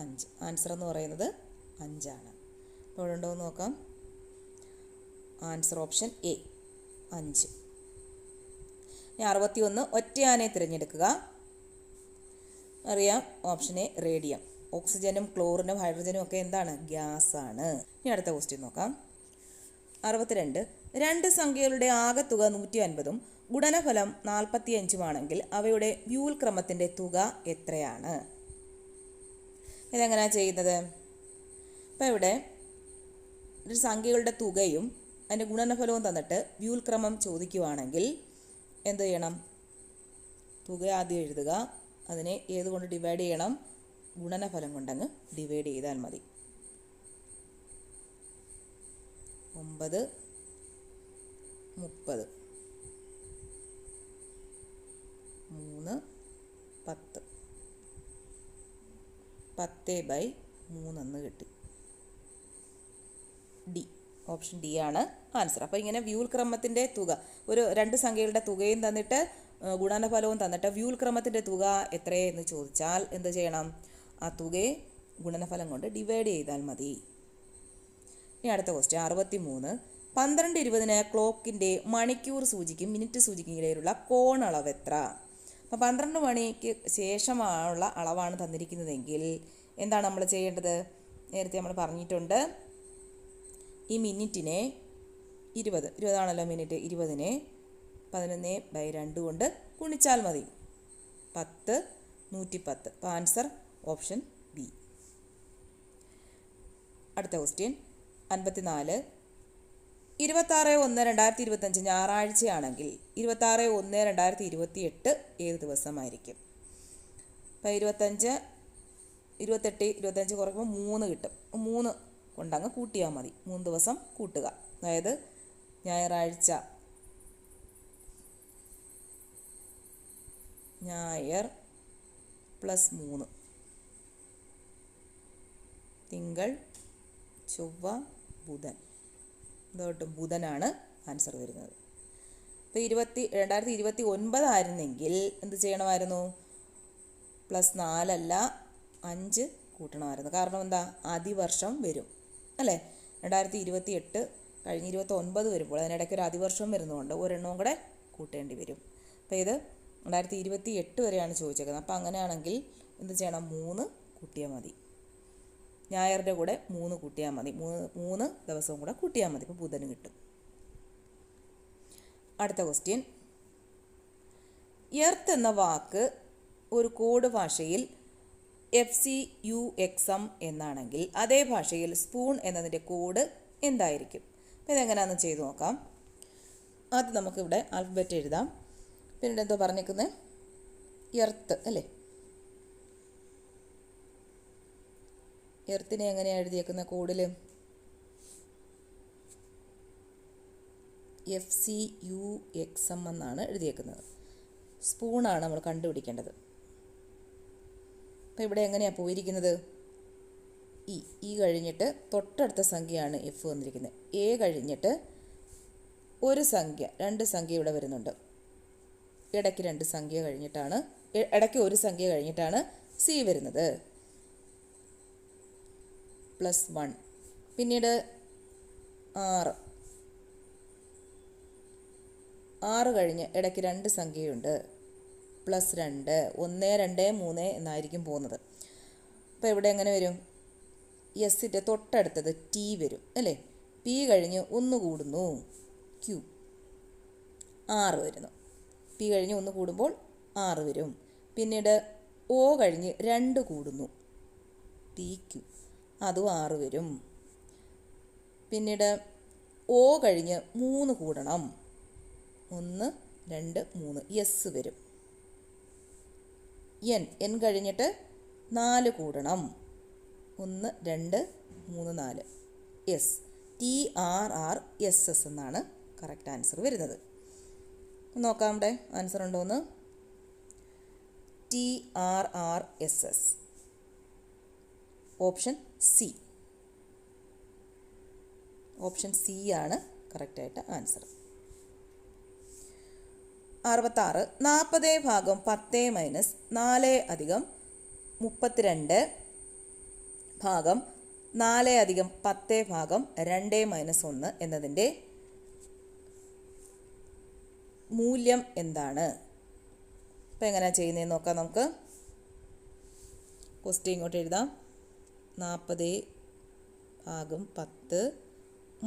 5. ആൻസർ എന്ന് പറയുന്നത് 5 ആണ്. അപ്പോൾ ഇവിടെ ഉണ്ടോ എന്ന് നോക്കാം. Answer option A 5. ഇനി 61 ഒറ്റയാനെ തിരഞ്ഞെടുക്കുക. അറിയാം, ഓപ്ഷൻ എ റേഡിയം. ഓക്സിജനും ക്ലോറിനും ഹൈഡ്രജനും ഒക്കെ എന്താണ്? ഗ്യാസാണ്. ഇനി അടുത്ത ക്വസ്റ്റ്യൻ നോക്കാം. 62 രണ്ട് സംഖ്യകളുടെ ആകെത്തുക 150-ഉം ഗുണനഫലം 45-ഉമാണെങ്കിൽ അവയുടെ വ്യൂൽക്രമത്തിൻ്റെ തുക എത്രയാണ്? ഇതെങ്ങനെയാണ് ചെയ്യുന്നത്? അപ്പോൾ ഇവിടെ ഒരു സംഖ്യകളുടെ തുകയും അതിൻ്റെ ഗുണനഫലവും തന്നിട്ട് വ്യൂൽക്രമം ചോദിക്കുവാണെങ്കിൽ എന്ത് ചെയ്യണം? തുക ആദ്യം എഴുതുക. അതിനെ ഏതുകൊണ്ട് ഡിവൈഡ് ചെയ്യണം? ഗുണനഫലം കൊണ്ടങ്ങ് ഡിവൈഡ് ചെയ്താൽ മതി. 9 30 3 10 10/3 എന്ന് കിട്ടി. ഡി ഓപ്ഷൻ ഡി ആണ് ആൻസർ. അപ്പോൾ ഇങ്ങനെ വ്യൂൽക്രമത്തിൻ്റെ തുക, ഒരു രണ്ട് സംഖ്യകളുടെ തുകയും തന്നിട്ട് ഗുണനഫലവും തന്നിട്ട് വ്യൂൽക്രമത്തിൻ്റെ തുക എത്രയെന്ന് ചോദിച്ചാൽ എന്ത് ചെയ്യണം? ആ തുകയെ ഗുണനഫലം കൊണ്ട് ഡിവൈഡ് ചെയ്താൽ മതി. ഇനി അടുത്ത ക്വസ്റ്റ്യൻ 63 12:20 ക്ലോക്കിൻ്റെ മണിക്കൂർ സൂചിക്കും മിനിറ്റ് സൂചിക്കും ഇടയിലുള്ള കോണളവ് എത്ര? അപ്പോൾ 12 മണിക്ക് ശേഷമുള്ള അളവാണ് തന്നിരിക്കുന്നതെങ്കിൽ എന്താണ് നമ്മൾ ചെയ്യേണ്ടത്? നേരത്തെ നമ്മൾ പറഞ്ഞിട്ടുണ്ട്, ഈ മിനിറ്റിനെ 20 ആണല്ലോ മിനിറ്റ്, 20-നെ 11/2 കൊണ്ട് ഗുണിച്ചാൽ മതി. 10 110. അപ്പോൾ ആൻസർ ഓപ്ഷൻ ബി. അടുത്ത ക്വസ്റ്റ്യൻ 54 26/1/2025 ഞായറാഴ്ചയാണെങ്കിൽ 26/1/2028 ഏത് ദിവസമായിരിക്കും? അപ്പോൾ 25 28 25 കുറയ്ക്കുമ്പോൾ 3 കിട്ടും. 3 കൊണ്ടങ്ങ് കൂട്ടിയാൽ മതി. 3 ദിവസം കൂട്ടുക. അതായത് ഞായറാഴ്ച, ഞായർ +3, തിങ്കൾ ചൊവ്വ ബുധൻ. ഇതോട്ട് ബുധനാണ് ആൻസർ വരുന്നത്. ഇപ്പോൾ 2029 ആയിരുന്നെങ്കിൽ എന്ത് ചെയ്യണമായിരുന്നു? +4 അല്ല 5 കൂട്ടണമായിരുന്നു. കാരണം എന്താ? അതിവർഷം വരും അല്ലേ? 2028 കഴിഞ്ഞ് 29 വരുമ്പോൾ അതിനിടയ്ക്ക് ഒരു അതിവർഷം വരുന്നതുകൊണ്ട് ഒരെണ്ണവും കൂടെ കൂട്ടേണ്ടി വരും. അപ്പോൾ ഇത് 2028 വരെയാണ് ചോദിച്ചേക്കുന്നത്. അപ്പോൾ അങ്ങനെയാണെങ്കിൽ എന്ത് ചെയ്യണം? 3 കൂട്ടിയാൽ മതി. ഞായറിൻ്റെ കൂടെ 3 കൂട്ടിയാൽ മതി. 3 ദിവസവും കൂടെ കൂട്ടിയാൽ മതി. ഇപ്പോൾ ബുധന് കിട്ടും. അടുത്ത ക്വസ്റ്റ്യൻ, എർത്ത് എന്ന വാക്ക് ഒരു കോഡ് ഭാഷയിൽ FCUXM എന്നാണെങ്കിൽ അതേ ഭാഷയിൽ സ്പൂൺ എന്നതിൻ്റെ കോഡ് എന്തായിരിക്കും? അപ്പോൾ ഇതെങ്ങനെയാണെന്ന് ചെയ്തു നോക്കാം. ആദ്യം നമുക്കിവിടെ ആൽഫബറ്റ് എഴുതാം. പിന്നീട് എന്തോ പറഞ്ഞേക്കുന്നത്? എർത്ത് അല്ലേ? എർത്തിനെ എങ്ങനെയാണ് എഴുതിയേക്കുന്ന കോഡിൽ? FCUXM എന്നാണ് എഴുതിയേക്കുന്നത്. സ്പൂണാണ് നമ്മൾ കണ്ടുപിടിക്കേണ്ടത്. അപ്പോൾ ഇവിടെ എങ്ങനെയാണ് പോയിരിക്കുന്നത്? ഇ കഴിഞ്ഞിട്ട് തൊട്ടടുത്ത സംഖ്യയാണ് എഫ് വന്നിരിക്കുന്നത്. എ കഴിഞ്ഞിട്ട് ഒരു സംഖ്യ, 2 സംഖ്യ ഇവിടെ വരുന്നുണ്ട്. ഇടയ്ക്ക് 2 സംഖ്യ കഴിഞ്ഞിട്ടാണ്, ഇടയ്ക്ക് ഒരു സംഖ്യ കഴിഞ്ഞിട്ടാണ് സി വരുന്നത്. +1. പിന്നീട് 6 കഴിഞ്ഞ് ഇടയ്ക്ക് 2 സംഖ്യയുണ്ട്. +2 1 2 3 എന്നായിരിക്കും പോകുന്നത്. അപ്പോൾ ഇവിടെ എങ്ങനെ വരും? എസിൻ്റെ തൊട്ടടുത്തത് ടി വരും അല്ലേ? പി കഴിഞ്ഞ് 1 കൂടുന്നു, ക്യൂ 6 വരുന്നു. പി കഴിഞ്ഞ് 1 കൂടുമ്പോൾ 6 വരും. പിന്നീട് ഒ കഴിഞ്ഞ് 2 കൂടുന്നു, പി ക്യൂ, അതും 6 വരും. പിന്നീട് ഒ കഴിഞ്ഞ് 3 കൂടണം, 1 2 3, എസ് വരും. എൻ കഴിഞ്ഞിട്ട് 4 കൂടണം, 1 2 3 4, എസ്. TRRSS എന്നാണ് കറക്റ്റ് ആൻസർ വരുന്നത്. നോക്കാം ഇവിടെ ആൻസർ ഉണ്ടോയെന്ന്. TRRSS, option C. Option C ആണ് കറക്റ്റായിട്ട് ആൻസർ. 66. 40 ഭാഗം 10 മൈനസ് 4 അധികം 32 ഭാഗം 4 അധികം 10 ഭാഗം 2 മൈനസ് 1 എന്നതിൻ്റെ മൂല്യം എന്താണ്? അപ്പോൾ എങ്ങനെയാണ് ചെയ്യുന്നതെന്ന് നോക്കാം നമുക്ക്. ക്വസ്റ്റ്യൻ ഇങ്ങോട്ട് എഴുതാം. 40 ഭാഗം 10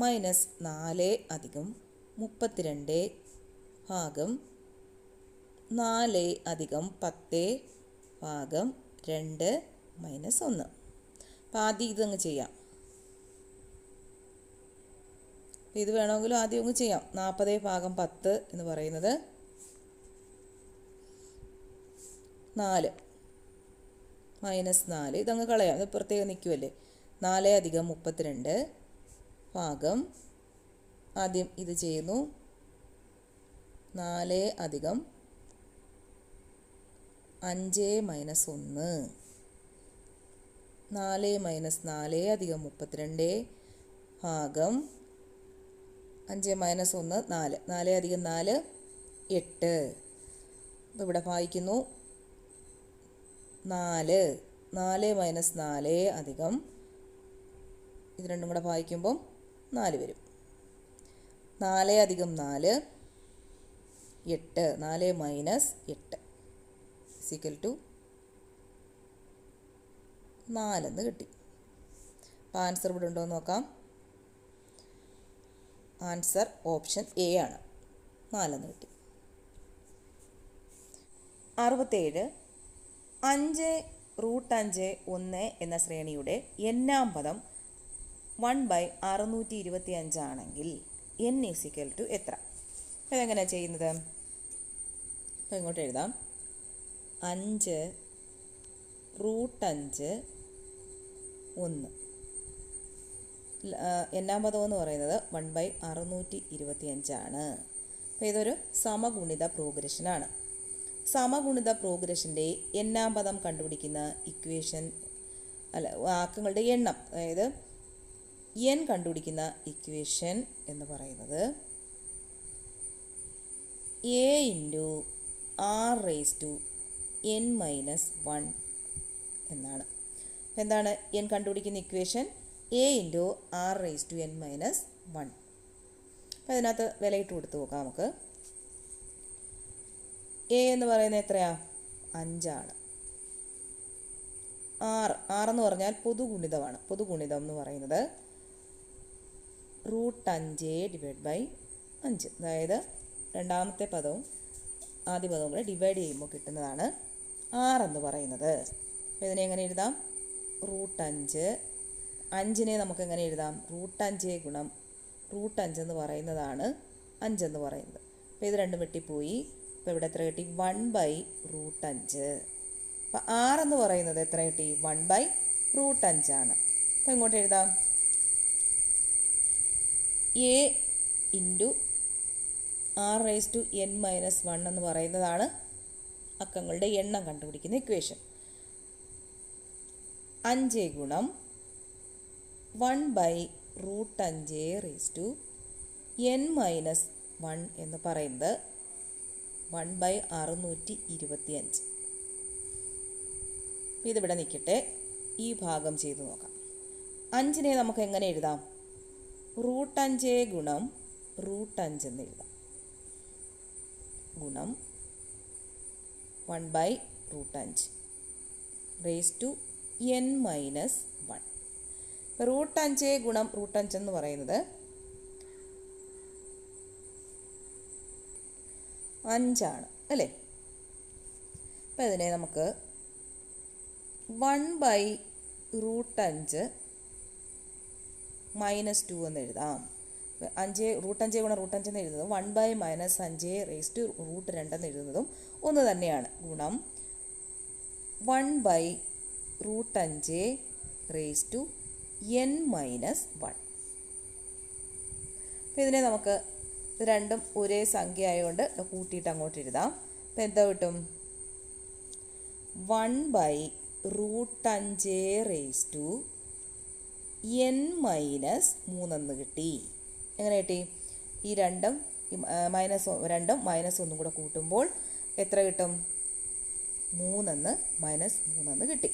മൈനസ് 4 അധികം 32 ഭാഗം 4 അധികം 10 ഭാഗം 2 മൈനസ് 1. അപ്പോൾ ആദ്യം ഇതങ്ങ് ചെയ്യാം. ഇത് വേണമെങ്കിലും ആദ്യം അങ്ങ് ചെയ്യാം. 40 ഭാഗം 10 എന്ന് പറയുന്നത് 4 മൈനസ് 4, ഇതങ്ങ് കളയാം, ഇത് പ്രത്യേകം നിൽക്കുമല്ലേ. 4 അധികം 32 ഭാഗം, ആദ്യം ഇത് ചെയ്യുന്നു, 4 അധികം 5 മൈനസ് 1, 4 മൈനസ് 4 അധികം 32 ഭാഗം 5 മൈനസ് 1 4, 4 അധികം 4 8. അപ്പോൾ ഇവിടെ വായിക്കുന്നു 4 മൈനസ് 4 അധികം, ഇത് രണ്ടും കൂടെ വായിക്കുമ്പം 4 വരും. 4 അധികം 4 8, 4 മൈനസ് 8 ഈക്വൽ ടു 4 എന്ന് കിട്ടി. അപ്പോൾ ആൻസർ ഇവിടെ ഉണ്ടോ എന്ന് നോക്കാം. ആൻസർ ഓപ്ഷൻ എ ആണ്, 4 എന്ന് കിട്ടി. 67. 5√5 എന്ന ശ്രേണിയുടെ n-ാം പദം 1/625 ആണെങ്കിൽ n ഈക്വൽ ടു എത്ര? ഇതെങ്ങനെയാണ് ചെയ്യുന്നത്? അപ്പോൾ ഇങ്ങോട്ട് എഴുതാം. 5√5 1, n-ാം പദം എന്ന് പറയുന്നത് 1/625 ആണ്. അപ്പോൾ ഇതൊരു സമഗുണിത പ്രോഗ്രഷനാണ്. സമഗുണിത പ്രോഗ്രഷൻ്റെ n-ാം പദം കണ്ടുപിടിക്കുന്ന ഇക്വേഷൻ അക്കങ്ങളുടെ എണ്ണം, അതായത് n കണ്ടുപിടിക്കുന്ന ഇക്വേഷൻ എന്ന് പറയുന്നത് a × r⁻n−1 എന്നാണ്. എന്താണ് n കണ്ടുപിടിക്കുന്ന ഇക്വേഷൻ? a × r⁻n−1. അപ്പോൾ അതിനകത്ത് വിലയിട്ട് കൊടുത്ത് നോക്കാം നമുക്ക്. a എന്ന് പറയുന്നത് എത്രയാണ്? 5 ആണ്. r എന്ന് പറഞ്ഞാൽ പൊതുഗുണിതമാണ്. പൊതുഗുണിതം എന്ന് പറയുന്നത് √5/5, അതായത് രണ്ടാമത്തെ പദവും ആദ്യ പദവും കൂടെ ഡിവൈഡ് ചെയ്യുമ്പോൾ കിട്ടുന്നതാണ് r എന്ന് പറയുന്നത്. അപ്പോൾ ഇതിനെ എങ്ങനെ എഴുതാം? √5, 5നെ നമുക്ക് എങ്ങനെ എഴുതാം? √5 ഗുണം √5 എന്ന് പറയുന്നതാണ് 5 എന്ന് പറയുന്നത്. അപ്പോൾ ഇത് രണ്ടും വെട്ടിപ്പോയി. അപ്പോൾ ഇവിടെ എത്ര കിട്ടി? 1/√5. അപ്പോൾ r എന്ന് പറയുന്നത് എത്ര കിട്ടി? 1/√5 ആണ്. അപ്പോൾ ഇങ്ങോട്ട് എഴുതാം. a × r⁻n−1 എന്ന് പറയുന്നതാണ് അക്കങ്ങളുടെ എണ്ണം കണ്ടുപിടിക്കുന്ന ഇക്വേഷൻ. 5 ഗുണം 1/√5n−1 എന്ന് പറയുന്നത് 1/625. ഇതിവിടെ നിൽക്കട്ടെ, ഈ ഭാഗം ചെയ്ത് നോക്കാം. 5നെ നമുക്ക് എങ്ങനെ എഴുതാം? √5 ഗുണം √5 എന്ന് എഴുതാം. ഗുണം 1/√5 n−1. √5 ഗുണം √5 എന്ന് പറയുന്നത് 5 അല്ലേ? അപ്പോൾ ഇതിനെ നമുക്ക് 1/√5 -2 എന്ന് എഴുതാം. 5 √5 ഗുണം √5 എന്ന് എഴുതുന്നതും 1/-5√2 എന്ന് എഴുതുന്നതും ഒന്ന് തന്നെയാണ്. ഗുണം 1/√5n-1. അപ്പോൾ ഇതിനെ നമുക്ക് ഇത് രണ്ടും ഒരേ സംഖ്യ ആയതുകൊണ്ട് കൂട്ടിയിട്ട് അങ്ങോട്ട് എഴുതാം. അപ്പോൾ എന്താ കിട്ടും? 1/√5n-3 എന്ന് കിട്ടി. എങ്ങനെ കിട്ടി? ഈ രണ്ടും -2 കൂടെ കൂട്ടുമ്പോൾ എത്ര കിട്ടും? 3 -3 കിട്ടി.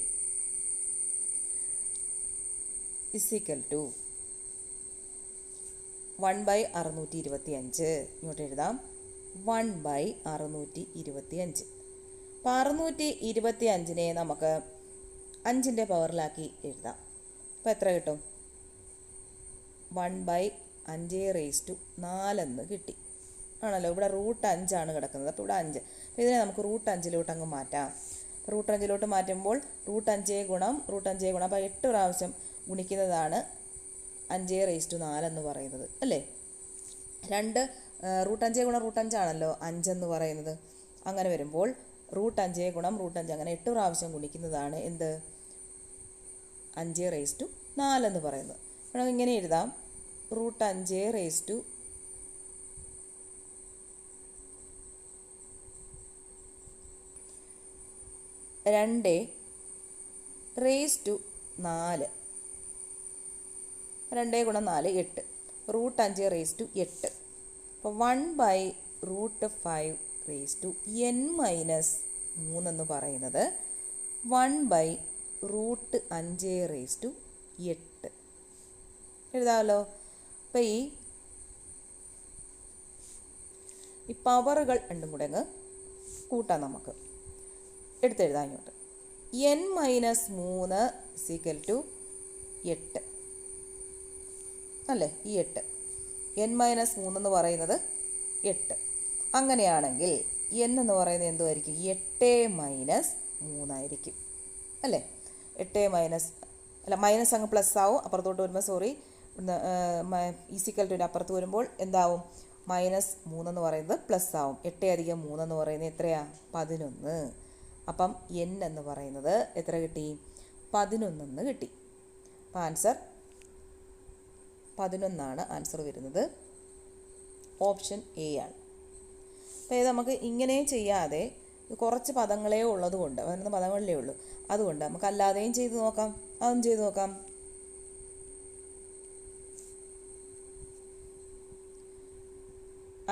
Is equal to 1/625. ഇങ്ങോട്ട് എഴുതാം 1/625. അപ്പോൾ 625നെ നമുക്ക് 5ൻ്റെ പവറിലാക്കി എഴുതാം. അപ്പോൾ എത്ര കിട്ടും? 1/5 എന്ന് കിട്ടി. ആണല്ലോ, ഇവിടെ √5 കിടക്കുന്നത്. അപ്പോൾ ഇവിടെ 5. അപ്പോൾ ഇതിനെ നമുക്ക് √5 അങ്ങ് മാറ്റാം. √5 മാറ്റുമ്പോൾ √5 ഗുണം അപ്പോൾ 8 പ്രാവശ്യം ഗുണിക്കുന്നതാണ് 5/4 എന്ന് പറയുന്നത് അല്ലേ? √5 ഗുണം √5 5 എന്ന് പറയുന്നത്. അങ്ങനെ വരുമ്പോൾ √5 ഗുണം √5 അങ്ങനെ 8 പ്രാവശ്യം ഗുണിക്കുന്നതാണ് എന്ത്? 5/4 എന്ന് പറയുന്നത്. അപ്പോൾ ഇങ്ങനെ എഴുതാം √5/2 4. 2 ഗുണം 4 8. √5/8. അപ്പോൾ 1/5n-3 എന്ന് പറയുന്നത് 1/5/8 എഴുതാമല്ലോ. അപ്പോൾ ഈ പവറുകൾ രണ്ടും കൂടെ അങ്ങ് കൂട്ടാം. നമുക്ക് എടുത്തെഴുതാം ഇങ്ങോട്ട്. n-3 = 8 അല്ലേ? ഈ 8 n-3 എന്ന് പറയുന്നത് 8. അങ്ങനെയാണെങ്കിൽ n എന്ന് പറയുന്നത് എന്തുമായിരിക്കും? 8 - 3 ആയിരിക്കും അല്ലേ? 8 മൈനസ് അങ്ങ് പ്ലസ് ആവും. അപ്പുറത്തോട്ട് വരുമ്പോൾ ഈസിക്കൽ ടു അപ്പുറത്ത് വരുമ്പോൾ എന്താവും? -3 എന്ന് പറയുന്നത് പ്ലസ് ആവും. 8 + 3 എന്ന് പറയുന്നത് എത്രയാ? 11. അപ്പം n എന്ന് പറയുന്നത് എത്ര കിട്ടി? 11 എന്ന് കിട്ടി. അപ്പം ആൻസർ 11 ആൻസർ വരുന്നത്. ഓപ്ഷൻ എ ആണ്. അപ്പോൾ ഇത് നമുക്ക് ഇങ്ങനെ ചെയ്യാതെ കുറച്ച് പദങ്ങളേ ഉള്ളതുകൊണ്ട് 11 പദങ്ങളിലേ ഉള്ളൂ. അതുകൊണ്ട് നമുക്ക് അല്ലാതെയും ചെയ്ത് നോക്കാം. അതും ചെയ്ത് നോക്കാം.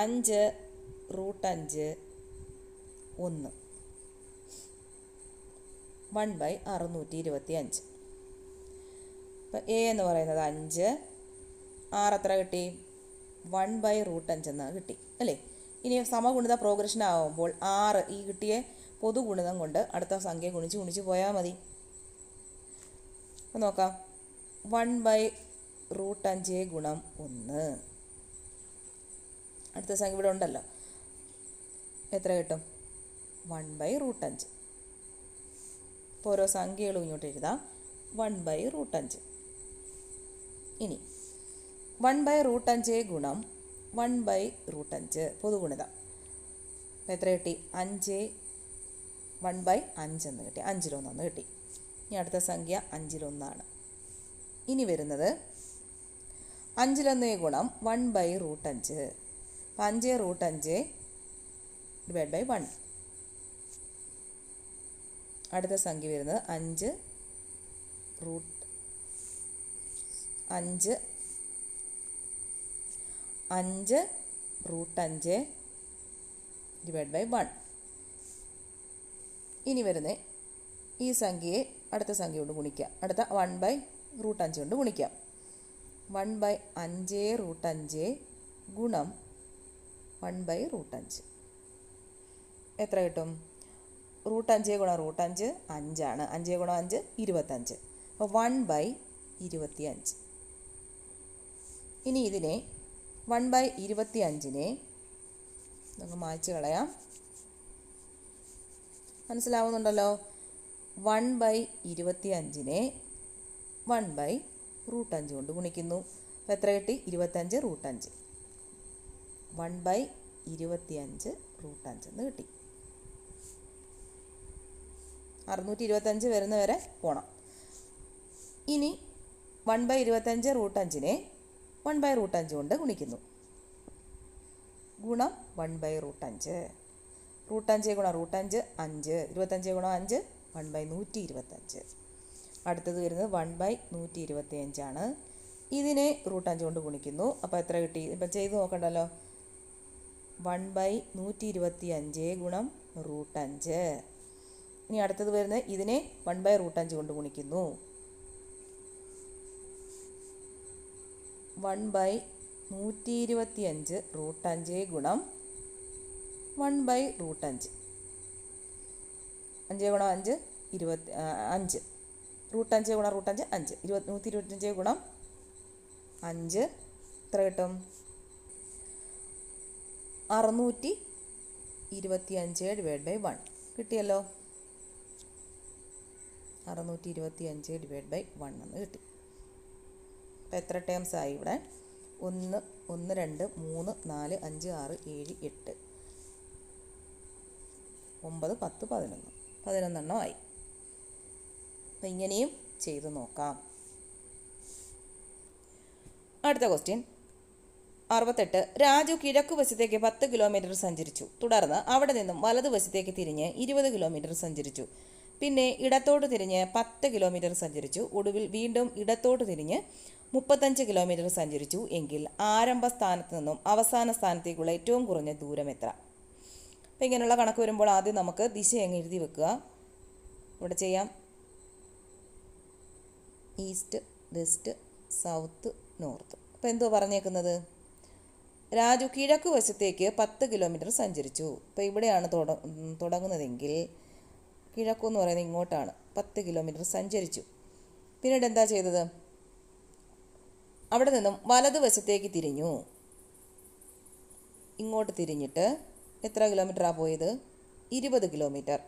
5√5 1 1/625. അപ്പോൾ എ എന്ന് പറയുന്നത് 5. 6 എത്ര കിട്ടി? 1/√5 എന്നാണ് കിട്ടി അല്ലേ? ഇനി സമഗുണിത പ്രോഗ്രഷൻ ആകുമ്പോൾ 6 ഈ കിട്ടിയ പൊതുഗുണിതം കൊണ്ട് അടുത്ത സംഖ്യ ഗുണിച്ച് പോയാൽ മതി. അപ്പോൾ നോക്കാം. 1/√5 ഗുണം 1. അടുത്ത സംഖ്യ ഇവിടെ ഉണ്ടല്ലോ. എത്ര കിട്ടും? 1/√5. ഇപ്പോൾ ഓരോ സംഖ്യകളും ഇങ്ങോട്ട് എഴുതാം. 1/√5. ഇനി 1/√5 ഗുണം 1/√5 പൊതുഗുണിതം. എത്ര കിട്ടി? 5 1/5 എന്ന് കിട്ടി. 5-1 കിട്ടി. ഇനി അടുത്ത സംഖ്യ 5-1. ഇനി വരുന്നത് 5-1 ഗുണം 1/√5. 5√5 / 1. അടുത്ത സംഖ്യ വരുന്നത് 5√5 / 1. ഇനി വരുന്ന ഈ സംഖ്യയെ അടുത്ത സംഖ്യ കൊണ്ട് ഗുണിക്കാം. അടുത്ത 1/√5 കൊണ്ട് ഗുണിക്കാം. 1/5√5 ഗുണം 1/√5 എത്ര കിട്ടും? √5 ഗുണം √5 5 5 ഗുണം 5 25. അപ്പോൾ 1/25. ഇനി ഇതിനെ 1/25നെ ഇതൊക്കെ മായ്ച്ച് കളയാം. മനസ്സിലാവുന്നുണ്ടല്ലോ? 1/25 1/5 കൊണ്ട് ഗുണിക്കുന്നു. അപ്പോൾ എത്ര കിട്ടി? 25√5. 1/25√5 എന്ന് കിട്ടി. 625 വരുന്നവരെ പോണം. ഇനി 1/25√5 1/5 കൊണ്ട് ഗുണിക്കുന്നു. ഗുണം 1/5. √5 ഗുണം √5 5. 25 ഗുണം 5 1/125. അടുത്തത് വരുന്നത് 1/125 ആണ്. ഇതിനെ √5 കൊണ്ട് ഗുണിക്കുന്നു. അപ്പോൾ എത്ര കിട്ടി? ഇപ്പം ചെയ്ത് നോക്കണ്ടല്ലോ. 1/125 ഗുണം √5. ഇനി അടുത്തത് വരുന്നത് ഇതിനെ 1/5 കൊണ്ട് ഗുണിക്കുന്നു. 1/125 √5 ഗുണം 1/5. 5 ഗുണം 5 5. √5 ഗുണം √5 5. 125 ഗുണം 5 എത്ര കിട്ടും? 625/1 കിട്ടിയല്ലോ. 625/1 എന്ന് കിട്ടി. അപ്പോൾ എത്ര ടേംസ് ആയി ഇവിടെ? 1 1 2 3 4 5 6 7 8 9 10 11 11 ആയി. അപ്പം ഇങ്ങനെയും ചെയ്തു നോക്കാം. അടുത്ത ക്വസ്റ്റ്യൻ 68. രാജു കിഴക്ക് വശത്തേക്ക് 10 കിലോമീറ്റർ സഞ്ചരിച്ചു. തുടർന്ന് അവിടെ നിന്നും വലതുവശത്തേക്ക് തിരിഞ്ഞ് 20 കിലോമീറ്റർ സഞ്ചരിച്ചു. പിന്നെ ഇടത്തോട്ട് തിരിഞ്ഞ് 10 കിലോമീറ്റർ സഞ്ചരിച്ചു. ഒടുവിൽ വീണ്ടും ഇടത്തോട്ട് തിരിഞ്ഞ് 35 കിലോമീറ്റർ സഞ്ചരിച്ചു എങ്കിൽ ആരംഭ സ്ഥാനത്ത് നിന്നും അവസാന സ്ഥാനത്തേക്കുള്ള ഏറ്റവും കുറഞ്ഞ ദൂരം എത്ര? അപ്പം ഇങ്ങനെയുള്ള കണക്ക് വരുമ്പോൾ ആദ്യം നമുക്ക് ദിശ അങ്ങ് എഴുതി വെക്കുക. ഇവിടെ ചെയ്യാം. East, west, south, north. അപ്പോൾ എന്തോ പറഞ്ഞേക്കുന്നത്? രാജു കിഴക്ക് വശത്തേക്ക് 10 കിലോമീറ്റർ സഞ്ചരിച്ചു. അപ്പോൾ ഇവിടെയാണ് തുടങ്ങുന്നതെങ്കിൽ കിഴക്കെന്ന് പറയുന്നത് ഇങ്ങോട്ടാണ്. 10 കിലോമീറ്റർ സഞ്ചരിച്ചു. പിന്നീട് എന്താ ചെയ്തത്? അവിടെ നിന്നും വലതുവശത്തേക്ക് തിരിഞ്ഞു. ഇങ്ങോട്ട് തിരിഞ്ഞിട്ട് എത്ര കിലോമീറ്ററാണ് പോയത്? 20 കിലോമീറ്റർ.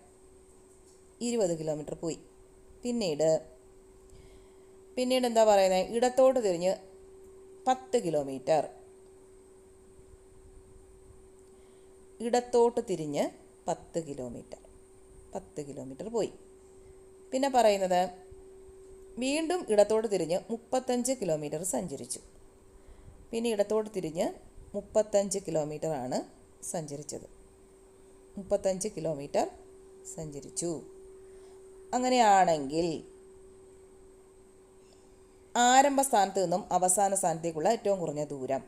20 കിലോമീറ്റർ പോയി. പിന്നീട് എന്താ പറയുന്നത്? ഇടത്തോട്ട് തിരിഞ്ഞ് 10 കിലോമീറ്റർ. ഇടത്തോട്ട് തിരിഞ്ഞ് 10 കിലോമീറ്റർ. 10 കിലോമീറ്റർ പോയി. പിന്നെ പറയുന്നത് വീണ്ടും ഇടത്തോട്ട് തിരിഞ്ഞ് 35 കിലോമീറ്റർ സഞ്ചരിച്ചു. പിന്നെ ഇടത്തോട്ട് തിരിഞ്ഞ് 35 കിലോമീറ്ററാണ് സഞ്ചരിച്ചത്. 35 കിലോമീറ്റർ സഞ്ചരിച്ചു. അങ്ങനെയാണെങ്കിൽ ആരംഭ സ്ഥാനത്ത് നിന്നും അവസാന സ്ഥാനത്തേക്കുള്ള ഏറ്റവും കുറഞ്ഞ ദൂരം.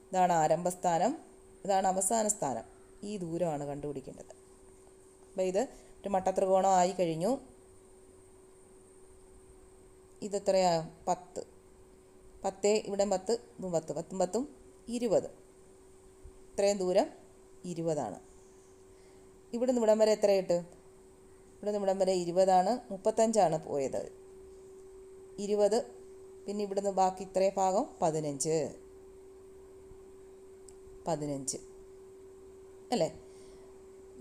ഇതാണ് ആരംഭസ്ഥാനം, ഇതാണ് അവസാന സ്ഥാനം. ഈ ദൂരമാണ് കണ്ടുപിടിക്കേണ്ടത്. അപ്പോൾ ഇത് ഒരു മട്ടത്രികോണം ആയി കഴിഞ്ഞു. ഇതെത്രയാണ്? 10. 10 ഇവിടെ 10 ഇതും 10. 10 10 20. ഇത്രയും ദൂരം 20ആണ്. ഇവിടുന്ന് ഇവിടം വരെ എത്രയായിട്ട്? ഇവിടുന്ന് ഇവിടം വരെ 20ആണ്. 35ആണ് പോയത്. 20. പിന്നെ ഇവിടുന്ന് ബാക്കി ഇത്രയും ഭാഗം 15 അല്ലേ?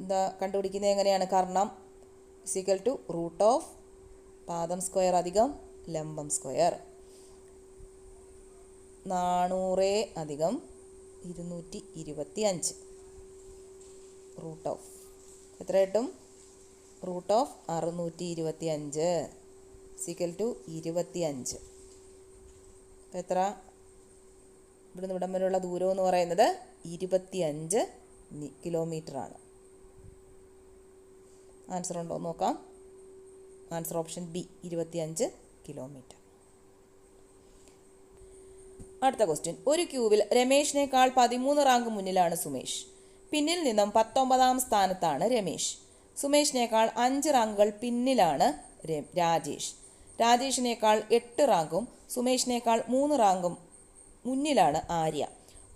എന്താ കണ്ടുപിടിക്കുന്നത് എങ്ങനെയാണ്? കർണം = റൂട്ട് ഓഫ് പാദം സ്ക്വയർ അധികം ലംബം സ്ക്വയർ. 400 അധികം 225 റൂട്ട് ഓഫ് എത്ര കിട്ടും? Root of 625 = 25. അപ്പോൾ എത്ര? ഇവിടുന്ന് ഇവിടം വരെയുള്ള ദൂരം എന്ന് പറയുന്നത് 25 കിലോമീറ്ററാണ്. ആൻസർ ഉണ്ടോ എന്ന് നോക്കാം. Answer option B 25 kilometre. അടുത്ത ക്വസ്റ്റ്യൻ. ഒരു ക്യൂവിൽ രമേശിനേക്കാൾ 13 റാങ്ക് മുന്നിലാണ് സുമേഷ്. പിന്നിൽ നിന്നും 19ാം സ്ഥാനത്താണ് രമേശ്. സുമേഷിനേക്കാൾ 5 റാങ്കുകൾ പിന്നിലാണ് രാജേഷ്. രാജേഷിനേക്കാൾ 8 റാങ്കും സുമേഷിനേക്കാൾ 3 റാങ്കും മുന്നിലാണ് ആര്യ.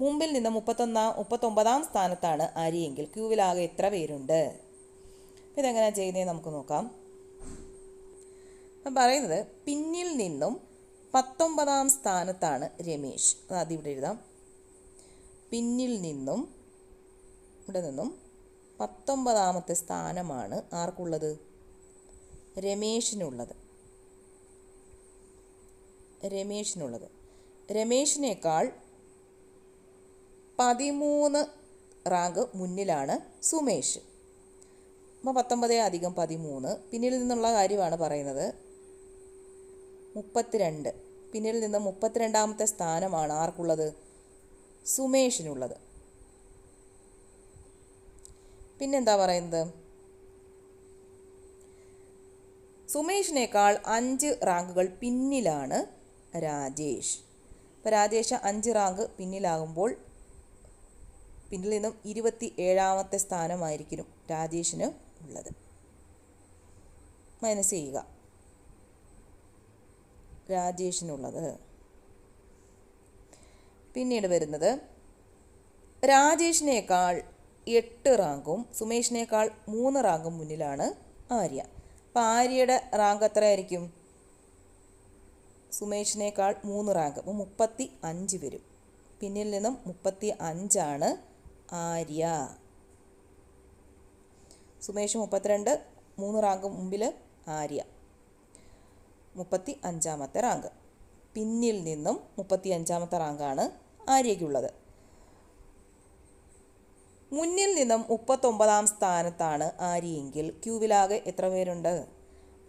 മുമ്പിൽ നിന്ന് 39ാം സ്ഥാനത്താണ് ആര്യയെങ്കിൽ ക്യൂവിലാകെ എത്ര പേരുണ്ട്? ഇതെങ്ങനെയാണ് ചെയ്യുന്നത് നമുക്ക് നോക്കാം. അപ്പം പറയുന്നത് പിന്നിൽ നിന്നും 19ാം സ്ഥാനത്താണ് രമേശ്. അത് ഇവിടെ എഴുതാം. പിന്നിൽ നിന്നും ഇവിടെ നിന്നും 19ാമത്തെ സ്ഥാനമാണ് ആർക്കുള്ളത്? രമേശിനുള്ളത്. രമേശിനേക്കാൾ 13 റാങ്ക് മുന്നിലാണ് സുമേഷ്. അപ്പോൾ 19 + 13 പിന്നിൽ നിന്നുള്ള കാര്യമാണ് പറയുന്നത്. 32. പിന്നിൽ നിന്ന് 32ാമത്തെ സ്ഥാനമാണ് ആർക്കുള്ളത്? സുമേഷിനുള്ളത്. പിന്നെന്താ പറയുന്നത്? സുമേഷിനേക്കാൾ 5 റാങ്കുകൾ പിന്നിലാണ് രാജേഷ്. അപ്പോൾ രാജേഷ് 5 റാങ്ക് പിന്നിലാകുമ്പോൾ പിന്നിൽ നിന്നും 27ാമത്തെ സ്ഥാനമായിരിക്കും രാജേഷിന് ഉള്ളത്. മൈനസ് ചെയ്യുക. രാജേഷിനുള്ളത്. പിന്നീട് വരുന്നത് രാജേഷിനേക്കാൾ 8 റാങ്കും സുമേഷിനേക്കാൾ 3 റാങ്കും മുന്നിലാണ് ആര്യ. അപ്പോൾ ആര്യയുടെ റാങ്ക് എത്രയായിരിക്കും? സുമേഷിനേക്കാൾ 3 റാങ്ക്, അപ്പോൾ 35 വരും. പിന്നിൽ നിന്നും 35 ആര്യ. സുമേഷ് 32, 3 റാങ്ക് മുമ്പിൽ ആര്യ. 35ാമത്തെ റാങ്ക്. പിന്നിൽ നിന്നും 35ാമത്തെ റാങ്കാണ് ആര്യയ്ക്കുള്ളത്. മുന്നിൽ നിന്നും 39ാം സ്ഥാനത്താണ് ആര്യയെങ്കിൽ ക്യൂവിലാകെ എത്ര പേരുണ്ട്?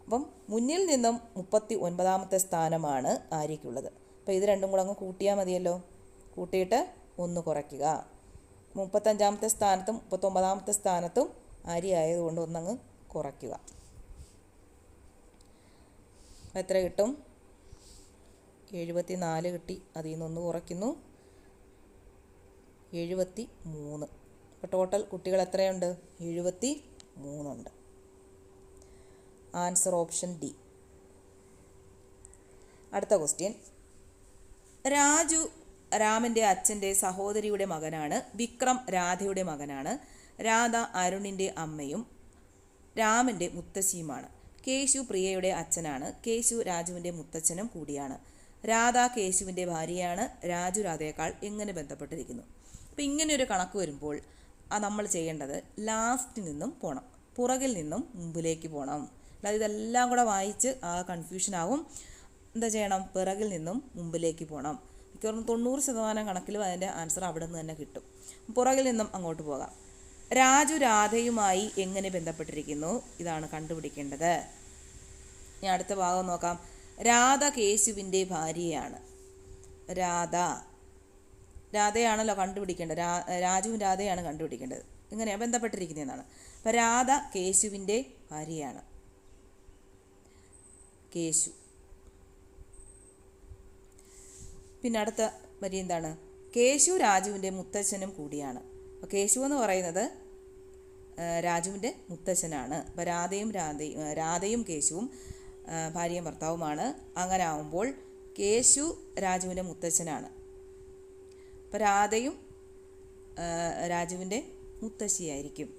അപ്പം മുന്നിൽ നിന്നും 39ാമത്തെ സ്ഥാനമാണ് ആര്യയ്ക്കുള്ളത്. അപ്പോൾ ഇത് രണ്ടും കൂടെ അങ്ങ് കൂട്ടിയാൽ മതിയല്ലോ. കൂട്ടിയിട്ട് 1 കുറയ്ക്കുക. 35ാമത്തെ സ്ഥാനത്തും 39ാമത്തെ സ്ഥാനത്തും ആര്യ ആയതുകൊണ്ട് ഒന്നങ്ങ് കുറയ്ക്കുക. എത്ര കിട്ടും? 74 കിട്ടി. അതിൽ നിന്ന് 1 കുറയ്ക്കുന്നു, 73. അപ്പോൾ ടോട്ടൽ കുട്ടികൾ എത്രയുണ്ട്? 73 ഉണ്ട്. Answer option D. അടുത്ത ക്വസ്റ്റ്യൻ. രാജു രാമൻ്റെ അച്ഛൻ്റെ സഹോദരിയുടെ മകനാണ്. വിക്രം രാധയുടെ മകനാണ്. രാധ അരുണിൻ്റെ അമ്മയും രാമൻ്റെ മുത്തശ്ശിയുമാണ്. കേശു പ്രിയയുടെ അച്ഛനാണ്. കേശു രാജുവിൻ്റെ മുത്തച്ഛനും കൂടിയാണ്. രാധ കേശുവിൻ്റെ ഭാര്യയാണ്. രാജു രാധയേക്കാൾ എങ്ങനെ ബന്ധപ്പെട്ടിരിക്കുന്നു? അപ്പോൾ ഇങ്ങനെയൊരു കണക്ക് വരുമ്പോൾ നമ്മൾ ചെയ്യേണ്ടത് ലാസ്റ്റിൽ നിന്നും പോകണം, പുറകിൽ നിന്നും മുമ്പിലേക്ക് പോകണം. അല്ലാതെ ഇതെല്ലാം കൂടെ വായിച്ച് കൺഫ്യൂഷനാവും. എന്താ ചെയ്യണം? പിറകിൽ നിന്നും മുമ്പിലേക്ക് പോകണം. മിക്കവാറും 90% കണക്കിലും അതിൻ്റെ ആൻസർ അവിടെ നിന്ന് തന്നെ കിട്ടും. പുറകിൽ നിന്നും അങ്ങോട്ട് പോകാം. രാജു രാധയുമായി എങ്ങനെ ബന്ധപ്പെട്ടിരിക്കുന്നു? ഇതാണ് കണ്ടുപിടിക്കേണ്ടത്. ഇനി അടുത്ത ഭാഗം നോക്കാം. രാധ കേശുവിൻ്റെ ഭാര്യയാണ്. രാധയാണല്ലോ കണ്ടുപിടിക്കേണ്ടത്. രാജുവും രാധയാണ് കണ്ടുപിടിക്കേണ്ടത്. ഇങ്ങനെയാണ് ബന്ധപ്പെട്ടിരിക്കുന്നതെന്നാണ്. അപ്പം രാധ കേശുവിൻ്റെ ഭാര്യയാണ്. കേശു. പിന്നെ അടുത്ത വരി എന്താണ്? കേശു രാജുവിൻ്റെ മുത്തച്ഛനും കൂടിയാണ്. അപ്പോൾ കേശു എന്ന് പറയുന്നത് രാജുവിൻ്റെ മുത്തച്ഛനാണ്. അപ്പോൾ രാധയും കേശുവും ഭാര്യയും ഭർത്താവുമാണ്. അങ്ങനെ ആവുമ്പോൾ കേശു രാജുവിൻ്റെ മുത്തച്ഛനാണ്. അപ്പോൾ രാധയും രാജുവിൻ്റെ മുത്തശ്ശിയായിരിക്കും.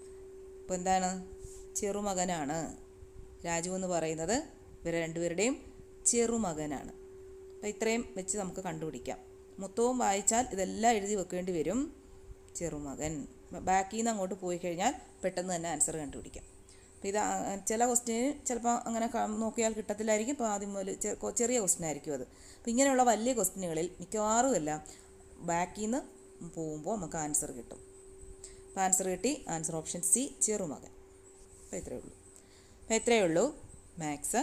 അപ്പോൾ എന്താണ്? ചെറുമകനാണ്. രാജു എന്ന് പറയുന്നത് ഇവരെ രണ്ടുപേരുടെയും ചെറുമകനാണ്. അപ്പോൾ ഇത്രയും വെച്ച് നമുക്ക് കണ്ടുപിടിക്കാം. മൊത്തവും വായിച്ചാൽ ഇതെല്ലാം എഴുതി വെക്കേണ്ടി വരും. ചെറുമകൻ. ബാക്കിൽ നിന്ന് അങ്ങോട്ട് പോയി കഴിഞ്ഞാൽ പെട്ടെന്ന് തന്നെ ആൻസർ കണ്ടുപിടിക്കാം. അപ്പോൾ ഇത് ചില ക്വസ്റ്റ്യന് ചിലപ്പോൾ അങ്ങനെ നോക്കിയാൽ കിട്ടത്തില്ലായിരിക്കും. അപ്പോൾ ആദ്യം മുതൽ ചെറിയ ക്വസ്റ്റ്യൻ ആയിരിക്കും അത്. അപ്പോൾ ഇങ്ങനെയുള്ള വലിയ ക്വസ്റ്റ്യനുകളിൽ മിക്കവാറും എല്ലാം ബാക്കിൽ നിന്ന് പോകുമ്പോൾ നമുക്ക് ആൻസർ കിട്ടും. അപ്പോൾ ആൻസർ കിട്ടി. ആൻസർ ഓപ്ഷൻ സി, ചെറുമകൻ. അപ്പോൾ ഇത്രയേ ഉള്ളൂ. മാത്സ്